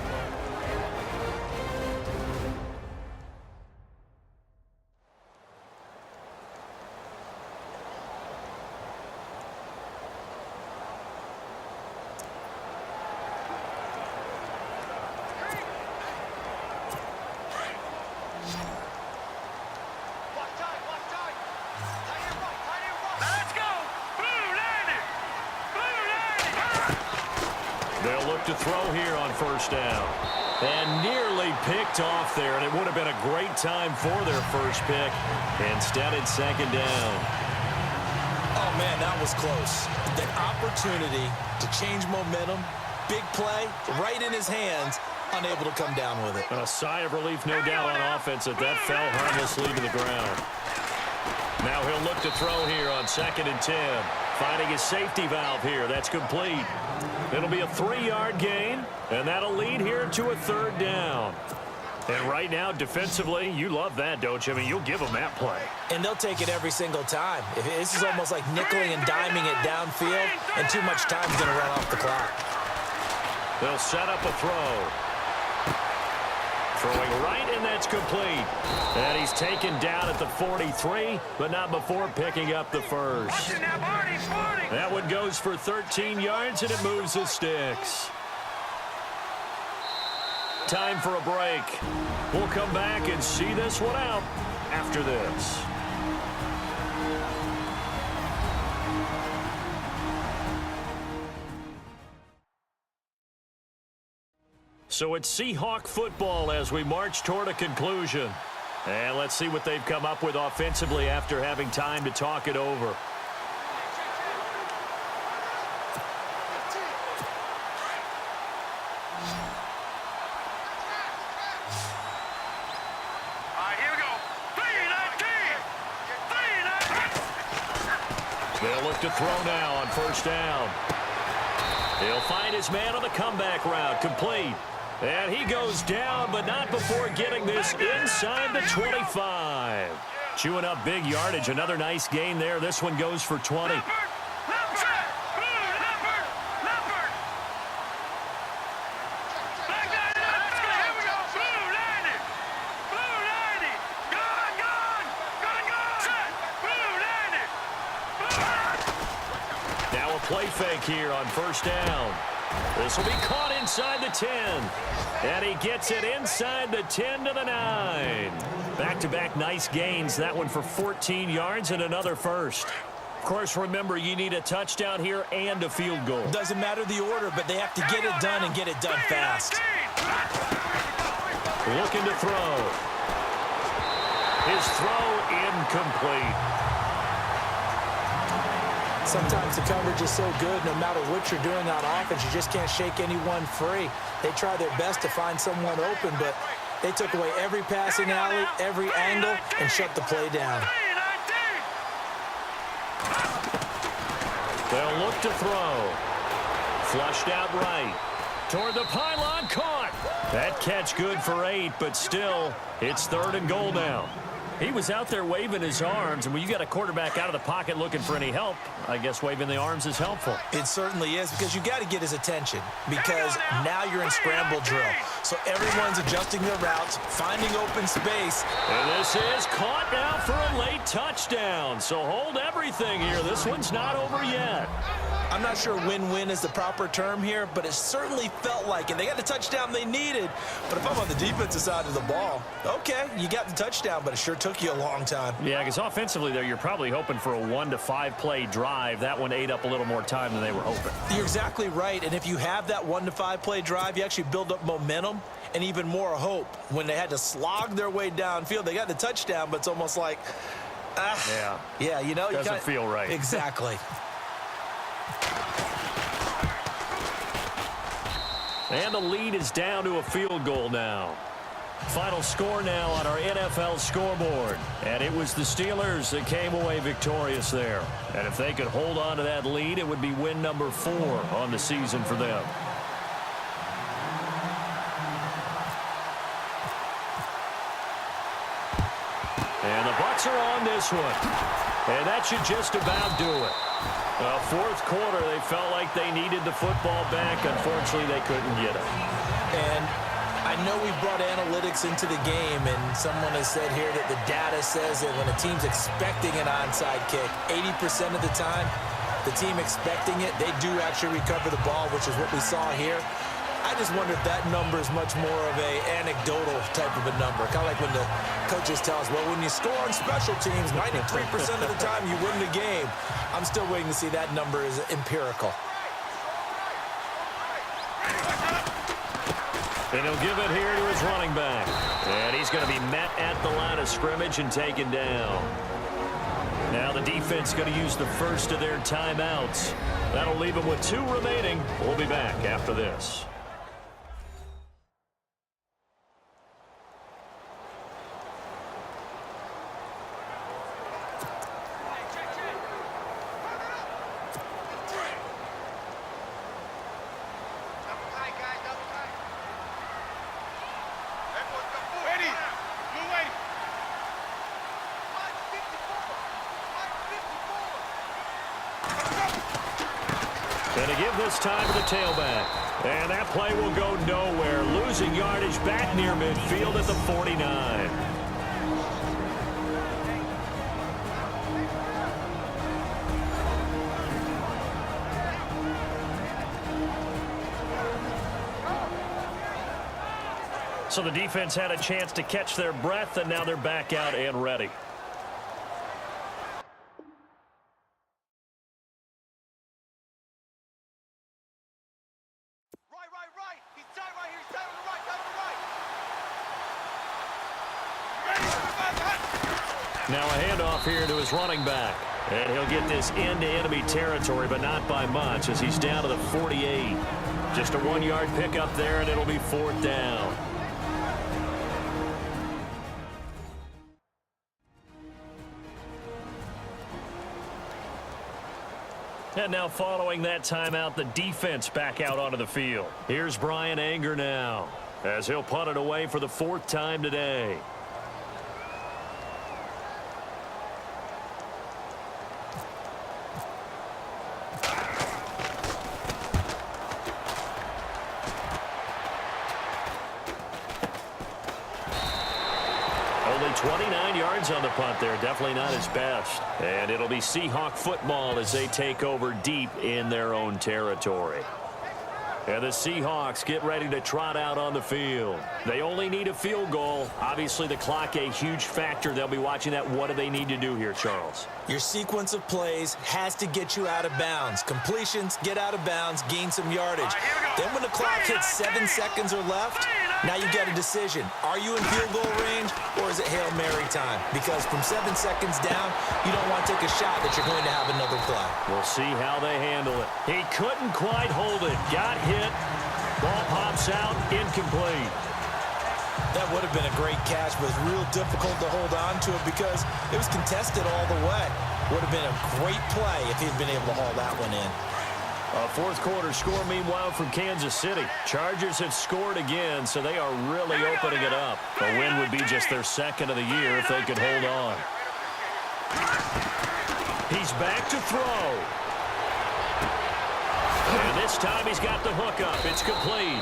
B: They'll look to throw here on first down. And nearly picked off there, and it would have been a great time for their first pick. Instead, it's second down.
C: Oh, man, that was close. The opportunity to change momentum, big play, right in his hands, unable to come down with it.
B: A sigh of relief, no doubt, on offense that fell harmlessly to the ground. Now he'll look to throw here on 2nd and 10. Finding his safety valve here. That's complete. It'll be a 3-yard gain, and that'll lead here to a 3rd down. And right now, defensively, you love that, don't you? I mean, you'll give them that play.
C: And they'll take it every single time. This is almost like nickeling and diming it downfield, and too much time's going to run off the clock.
B: They'll set up a throw. Throwing right, and that's complete. And he's taken down at the 43, but not before picking up the first. That one goes for 13 yards, and it moves the sticks. Time for a break. We'll come back and see this one out after this. So it's Seahawk football as we march toward a conclusion. And let's see what they've come up with offensively after having time to talk it over. They'll look to throw now on first down. He'll find his man on the comeback route, complete. And he goes down, but not before getting this inside the 25. Chewing up big yardage. Another nice gain there. This one goes for 20. Now a play fake here on first down. This will be caught inside the 10. And he gets it inside the 10 to the 9. Back-to-back nice gains. That one for 14 yards and another first. Of course, remember, you need a touchdown here and a field goal.
C: Doesn't matter the order, but they have to get it done and get it done fast.
B: Looking to throw. His throw incomplete.
C: Sometimes the coverage is so good, no matter what you're doing on offense, you just can't shake anyone free. They try their best to find someone open, but they took away every passing alley, every angle, and shut the play down.
B: They'll look to throw. Flushed out right. Toward the pylon, caught. That catch good for 8, but still, it's 3rd and goal now. He was out there waving his arms, and when you got a quarterback out of the pocket looking for any help, I guess waving the arms is helpful.
C: It certainly is, because you got to get his attention, because now you're in scramble drill. So everyone's adjusting their routes, finding open space.
B: And this is caught now for a late touchdown. So hold everything here. This one's not over yet.
C: I'm not sure win-win is the proper term here, but it certainly felt like it. They got the touchdown they needed, but if I'm on the defensive side of the ball, okay, you got the touchdown, but it sure took you a long time.
B: Yeah, because offensively there, you're probably hoping for a 1 to 5 play drive. That one ate up a little more time than they were hoping.
C: You're exactly right, and if you have that 1 to 5 play drive, you actually build up momentum and even more hope. When they had to slog their way downfield, they got the touchdown, but it's almost like, yeah, you know,
B: doesn't feel right.
C: Exactly.
B: And the lead is down to a field goal now. Final score now on our NFL scoreboard. And it was the Steelers that came away victorious there. And if they could hold on to that lead, it would be win number 4 on the season for them. And the Bucs are on this one. And that should just about do it. Fourth quarter, they felt like they needed the football back. Unfortunately, they couldn't get it.
C: And I know we brought analytics into the game, and someone has said here that the data says that when a team's expecting an onside kick, 80% of the time, the team expecting it, they do actually recover the ball, which is what we saw here. I just wonder if that number is much more of a anecdotal type of a number. Kind of like when the coaches tell us, well, when you score on special teams, 93% of the time you win the game. I'm still waiting to see that number is empirical.
B: And he'll give it here to his running back. And he's going to be met at the line of scrimmage and taken down. Now the defense going to use the first of their timeouts. That'll leave them with 2 remaining. We'll be back after this. And to give this time to the tailback. And that play will go nowhere. Losing yardage back near midfield at the 49. So the defense had a chance to catch their breath, and now they're back out and ready. Now a handoff here to his running back. And he'll get this into enemy territory, but not by much as he's down to the 48. Just a 1-yard pickup there, and it'll be 4th down. And now following that timeout, the defense back out onto the field. Here's Brian Anger now as he'll punt it away for the 4th time today. Only 29 yards on the punt there. Definitely not his best. And it'll be Seahawk football as they take over deep in their own territory. And the Seahawks get ready to trot out on the field. They only need a field goal. Obviously, the clock a huge factor. They'll be watching that. What do they need to do here, Charles?
C: Your sequence of plays has to get you out of bounds. Completions, get out of bounds, gain some yardage. Then when the clock hits 7 seconds or left, now you get a decision. Are you in field goal range, or is it Hail Mary time? Because from 7 seconds down, you don't want to take a shot that you're going to have another play.
B: We'll see how they handle it. He couldn't quite hold it. Got hit. Ball pops out. Incomplete.
C: That would have been a great catch, but it's real difficult to hold on to it because it was contested all the way. Would have been a great play if he'd been able to haul that one in.
B: A 4th quarter score, meanwhile, from Kansas City. Chargers have scored again, so they are really opening it up. A win would be just their 2nd of the year if they could hold on. He's back to throw. And this time he's got the hook up. It's complete.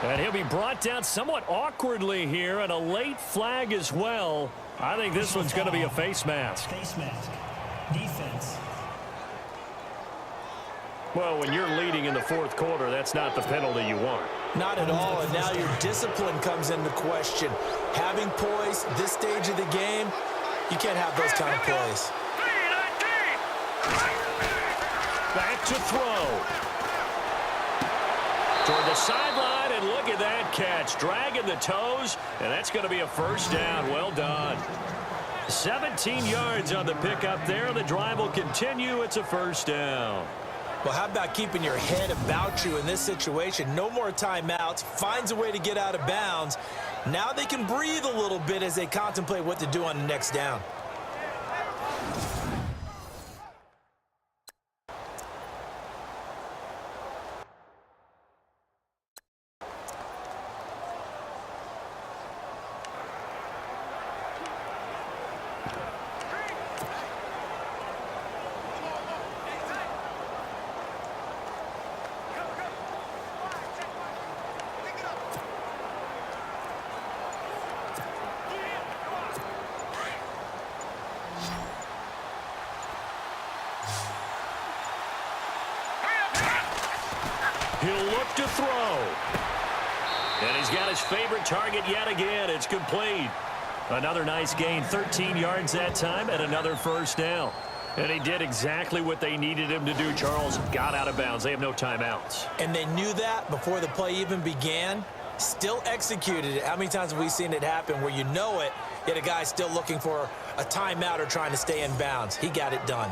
B: And he'll be brought down somewhat awkwardly here, and a late flag as well. I think this one's going to be a face mask.
E: Face mask. Defense.
B: Well, when you're leading in the fourth quarter, that's not the penalty you want.
C: Not at all, and now your discipline comes into question. Having poise this stage of the game, you can't have those kind of plays.
B: Back to throw. Toward the sideline, and look at that catch. Dragging the toes, and that's going to be a first down. Well done. 17 yards on the pickup there. The drive will continue. It's a first down.
C: Well, how about keeping your head about you in this situation? No more timeouts. Finds a way to get out of bounds. Now they can breathe a little bit as they contemplate what to do on the next down.
B: He'll look to throw. And he's got his favorite target yet again. It's complete. Another nice gain, 13 yards that time, and another first down. And he did exactly what they needed him to do, Charles. Got out of bounds. They have no timeouts.
C: And they knew that before the play even began. Still executed it. How many times have we seen it happen where you know it, yet a guy's still looking for a timeout or trying to stay in bounds? He got it done.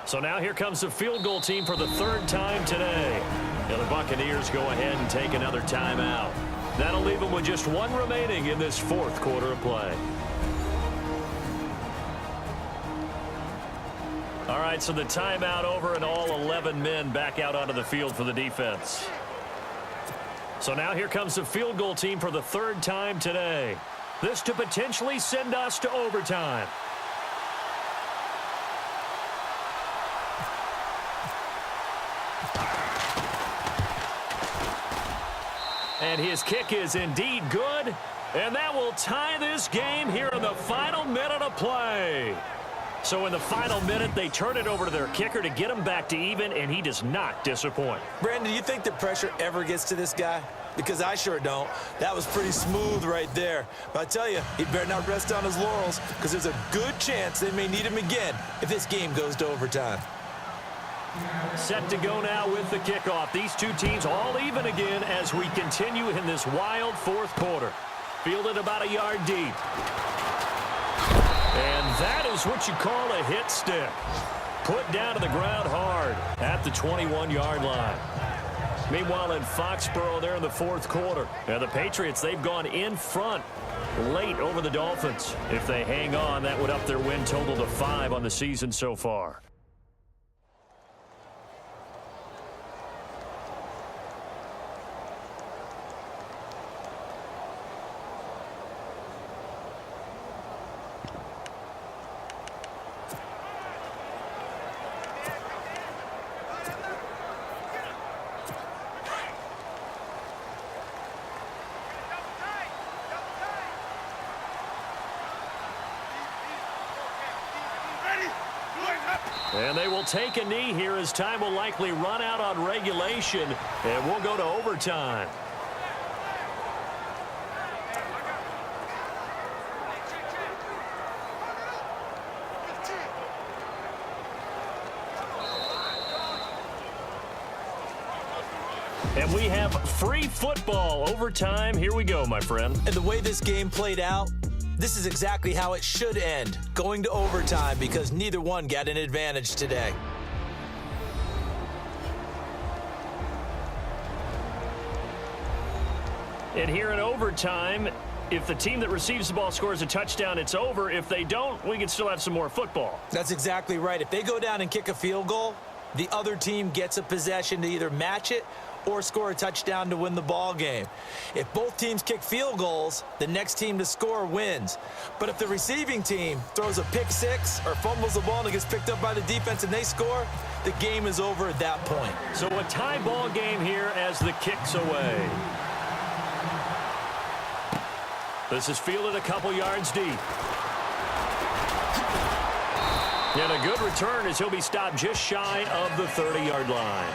B: So now here comes the field goal team for the third time today. And the Buccaneers go ahead and take another timeout. That'll leave them with just one remaining in this fourth quarter of play. All right, so the timeout over and all 11 men back out onto the field for the defense. So now here comes the field goal team for the third time today. This to potentially send us to overtime. And his kick is indeed good, and that will tie this game here in the final minute of play. So in the final minute, they turn it over to their kicker to get him back to even, and he does not disappoint.
C: Brandon, do you think the pressure ever gets to this guy? Because I sure don't. That was pretty smooth right there. But I tell you, he better not rest on his laurels, because there's a good chance they may need him again if this game goes to overtime.
B: Set to go now with the kickoff. These two teams all even again as we continue in this wild fourth quarter. Fielded about a yard deep. And that is what you call a hit stick. Put down to the ground hard at the 21-yard line. Meanwhile, in Foxborough, they're in the fourth quarter. And the Patriots, they've gone in front late over the Dolphins. If they hang on, that would up their win total to 5 on the season so far. And they will take a knee here as time will likely run out on regulation, and we'll go to overtime. And we have free football overtime. Here we go, my friend.
C: And the way this game played out, this is exactly how it should end, going to overtime, because neither one got an advantage today.
B: And here in overtime, if the team that receives the ball scores a touchdown, it's over. If they don't, we can still have some more football.
C: That's exactly right. If they go down and kick a field goal, the other team gets a possession to either match it or score a touchdown to win the ball game. If both teams kick field goals, the next team to score wins. But if the receiving team throws a pick six or fumbles the ball and it gets picked up by the defense and they score, the game is over at that point.
B: So a tie ball game here as the kick's away. This is fielded a couple yards deep. And a good return as he'll be stopped just shy of the 30-yard line.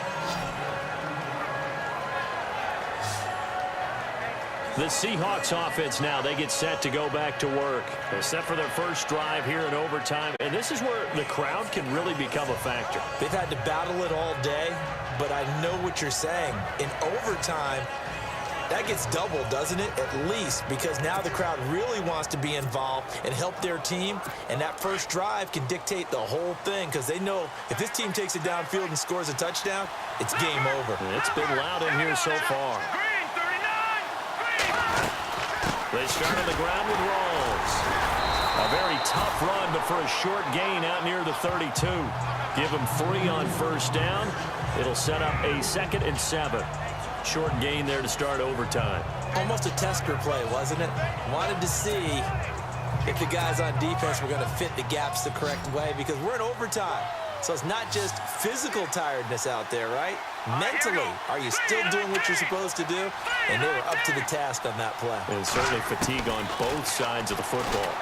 B: The Seahawks offense now, they get set to go back to work. They're set for their first drive here in overtime, and this is where the crowd can really become a factor.
C: They've had to battle it all day, but I know what you're saying. In overtime, that gets doubled, doesn't it? At least, because now the crowd really wants to be involved and help their team, and that first drive can dictate the whole thing because they know if this team takes it downfield and scores a touchdown, it's game over.
B: It's been loud in here so far. They start on the ground with Rawls. A very tough run, but for a short gain out near the 32. Give him 3 on first down. It'll set up a 2nd and 7. Short gain there to start overtime.
C: Almost a tester play, wasn't it? Wanted to see if the guys on defense were going to fit the gaps the correct way because we're in overtime. So it's not just physical tiredness out there, right? Mentally, are you still doing what you're supposed to do? And they were up to the task on that play.
B: And certainly fatigue on both sides of the football.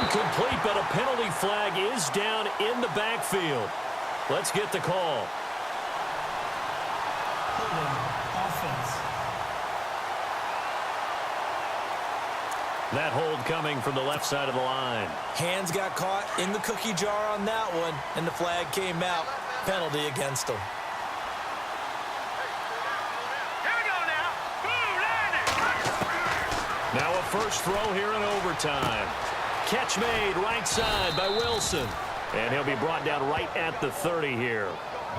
B: Incomplete, but a penalty flag is down in the backfield. Let's get the call.
E: Offense.
B: That hold coming from the left side of the line.
C: Hands got caught in the cookie jar on that one, and the flag came out. Penalty against them.
F: Here we go now. Boo,
B: Now a first throw here in overtime. Catch made right side by Wilson. And he'll be brought down right at the 30 here.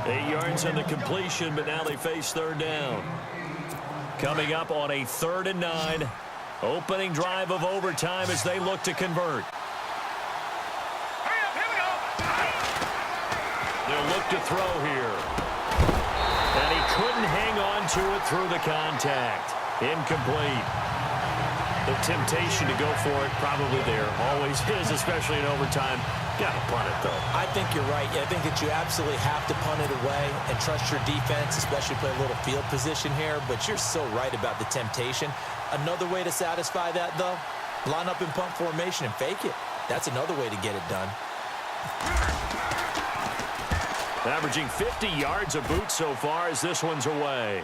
B: 8 yards on the completion, but now they face third down. Coming up on a 3rd and 9. Opening drive of overtime as they look to convert.
F: Hurry up, here we go.
B: They'll look to throw here. And he couldn't hang on to it through the contact. Incomplete. The temptation to go for it probably there. Always is, especially in overtime. Got to punt it, though.
C: I think you're right. I think that you absolutely have to punt it away and trust your defense, especially play a little field position here. But you're so right about the temptation. Another way to satisfy that, though, line up in punt formation and fake it. That's another way to get it done.
B: Averaging 50 yards a boot so far as this one's away.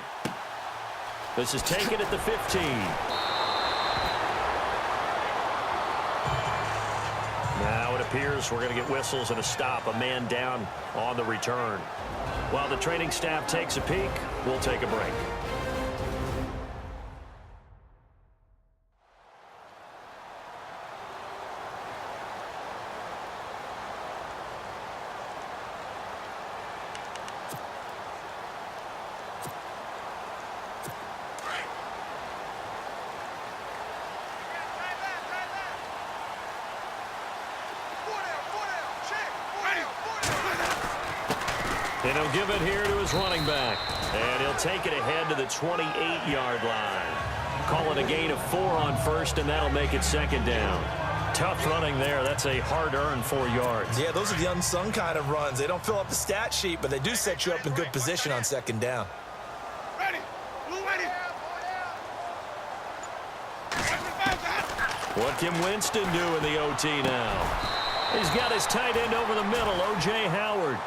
B: This is taken at the 15. Now it appears we're going to get whistles and a stop, a man down on the return. While the training staff takes a peek, we'll take a break. And he'll give it here to his running back. And he'll take it ahead to the 28-yard line. Call it a gain of 4 on first, and that'll make it 2nd down. Tough running there. That's a hard-earned 4 yards.
C: Yeah, those are the unsung kind of runs. They don't fill up the stat sheet, but they do set you up in good position on 2nd down.
F: Ready. Blue ready.
B: What can Winston do in the OT now? He's got his tight end over the middle, O.J. Howard.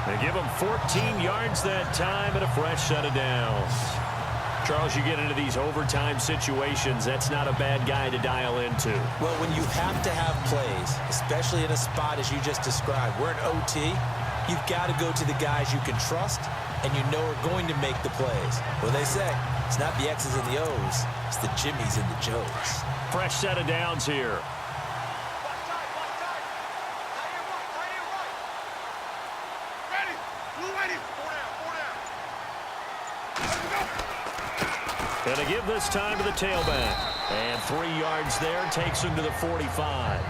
B: They give him 14 yards that time and a fresh set of downs. Charles, you get into these overtime situations, that's not a bad guy to dial into.
C: Well, when you have to have plays, especially in a spot as you just described, we're in OT, you've got to go to the guys you can trust and you know are going to make the plays. What they say, it's not the X's and the O's, it's the Jimmies and the Joes.
B: Fresh set of downs here. Going to give this time to the tailback. And 3 yards there takes him to the 45.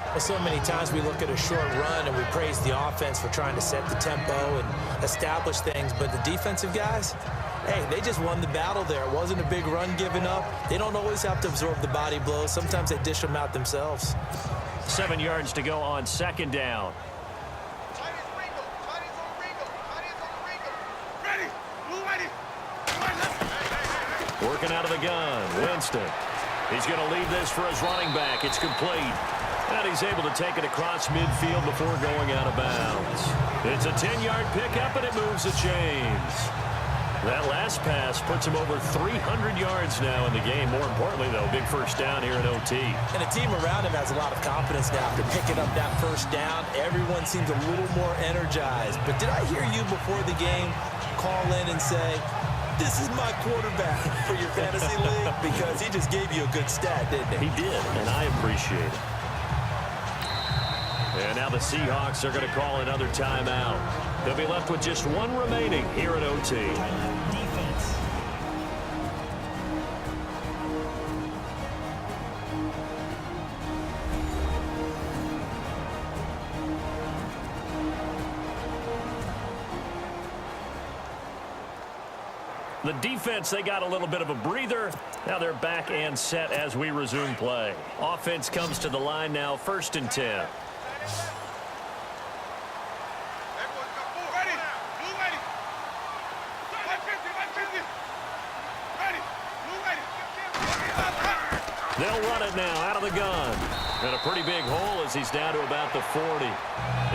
C: Well, so many times we look at a short run and we praise the offense for trying to set the tempo and establish things, but the defensive guys, hey, they just won the battle there. It wasn't a big run given up. They don't always have to absorb the body blows. Sometimes they dish them out themselves.
B: 7 yards to go on 2nd down. Working out of the gun, Winston. He's going to leave this for his running back. It's complete. And he's able to take it across midfield before going out of bounds. It's a 10-yard pickup, and it moves the chains. That last pass puts him over 300 yards now in the game. More importantly, though, big first down here in OT.
C: And the team around him has a lot of confidence now after picking up that first down. Everyone seems a little more energized. But did I hear you before the game call in and say, this is my quarterback for your fantasy league? Because he just gave you a good stat, didn't he?
B: He did, and I appreciate it. And now the Seahawks are going to call another timeout. They'll be left with just one remaining here at OT.
E: Defense.
B: The defense, they got a little bit of a breather. Now they're back and set as we resume play. Offense comes to the line now, 1st and 10. They'll run it now out of the gun. And a pretty big hole as he's down to about the 40.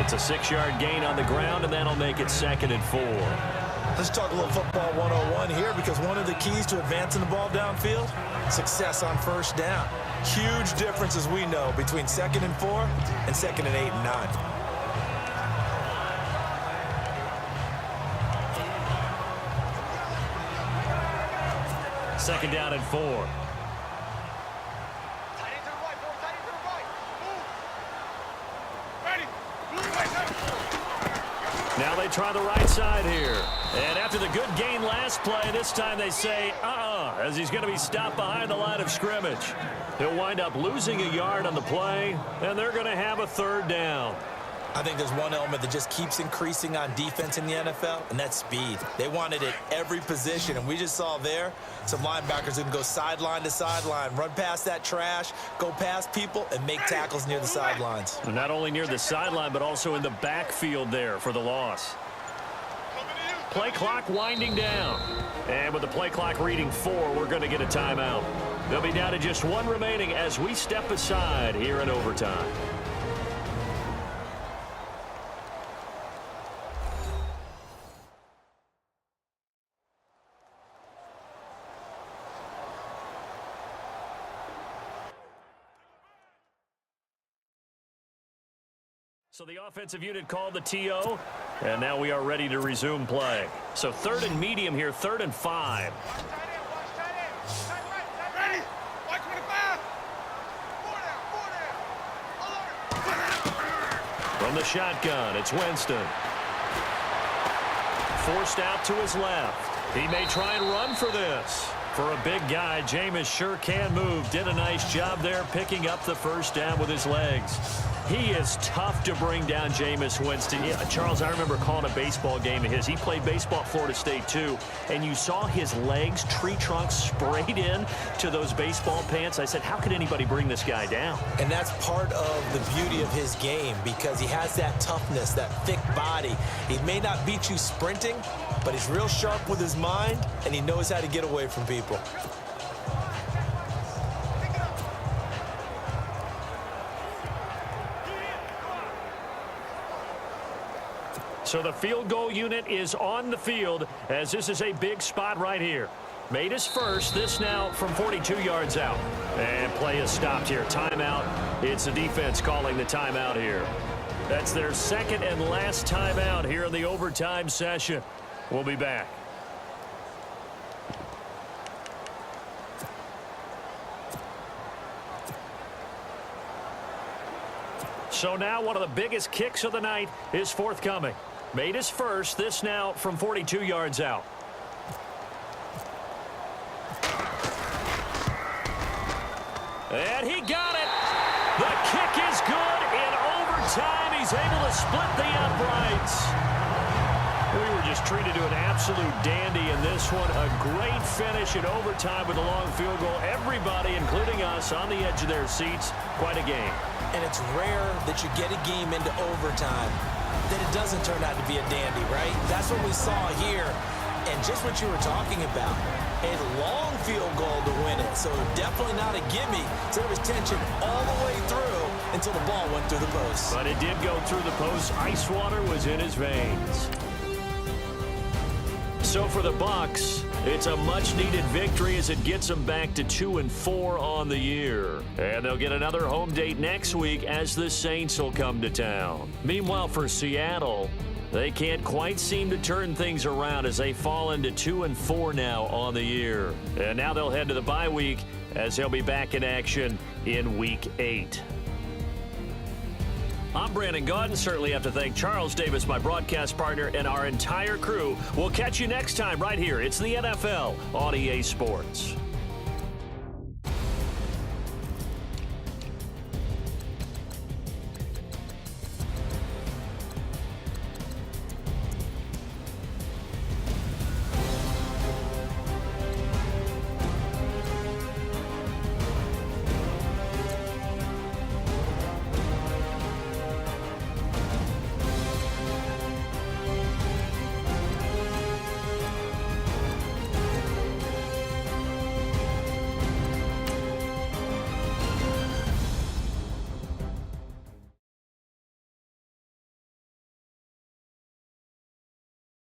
B: It's a 6-yard gain on the ground, and that'll make it 2nd and 4.
C: Let's talk a little football 101 here, because one of the keys to advancing the ball downfield, success on first down. Huge difference, as we know, between 2nd and 4 and 2nd and 8 and 9.
B: Second down and 4. Now they try the right side here. And after the good gain last play, this time they say, as he's going to be stopped behind the line of scrimmage. He'll wind up losing a yard on the play, and they're going to have a 3rd down.
C: I think there's one element that just keeps increasing on defense in the NFL, and that's speed. They want it at every position, and we just saw there some linebackers who can go sideline to sideline, run past that trash, go past people, and make tackles near the sidelines.
B: Not only near the sideline, but also in the backfield there for the loss. Play clock winding down. And with the play clock reading 4, we're going to get a timeout. They'll be down to just one remaining as we step aside here in overtime. So the offensive unit called the TO, and now we are ready to resume play. So 3rd and medium here, 3rd and 5.
F: Ready? Watch 25.
B: From the shotgun, it's Winston. Forced out to his left. He may try and run for this. For a big guy, Jameis sure can move. Did a nice job there picking up the first down with his legs. He is tough to bring down, Jameis Winston. Yeah, Charles, I remember calling a baseball game of his. He played baseball at Florida State, too. And you saw his legs, tree trunks sprayed in to those baseball pants. I said, how could anybody bring this guy down?
C: And that's part of the beauty of his game, because he has that toughness, that thick body. He may not beat you sprinting, but he's real sharp with his mind, and he knows how to get away from people.
B: So the field goal unit is on the field, as this is a big spot right here. Made his first, this now from 42 yards out. And play is stopped here. Timeout. It's the defense calling the timeout here. That's their 2nd and last timeout here in the overtime session. We'll be back. So now one of the biggest kicks of the night is forthcoming. Made his first, this now from 42 yards out. And he got it. The kick is good in overtime. He's able to split the uprights. We were just treated to an absolute dandy in this one. A great finish in overtime with a long field goal. Everybody, including us, on the edge of their seats. Quite a game.
C: And it's rare that you get a game into overtime that it doesn't turn out to be a dandy, right? That's what we saw here. And just what you were talking about, a long field goal to win it. So definitely not a gimme. So there was tension all the way through until the ball went through the post.
B: But it did go through the post. Ice water was in his veins. So for the Bucs, it's a much-needed victory as it gets them back to 2-4 on the year. And they'll get another home date next week as the Saints will come to town. Meanwhile, for Seattle, they can't quite seem to turn things around as they fall into 2-4 now on the year. And now they'll head to the bye week as they'll be back in action in Week 8. I'm Brandon Gaudin. Certainly have to thank Charles Davis, my broadcast partner, and our entire crew. We'll catch you next time right here. It's the NFL on EA Sports.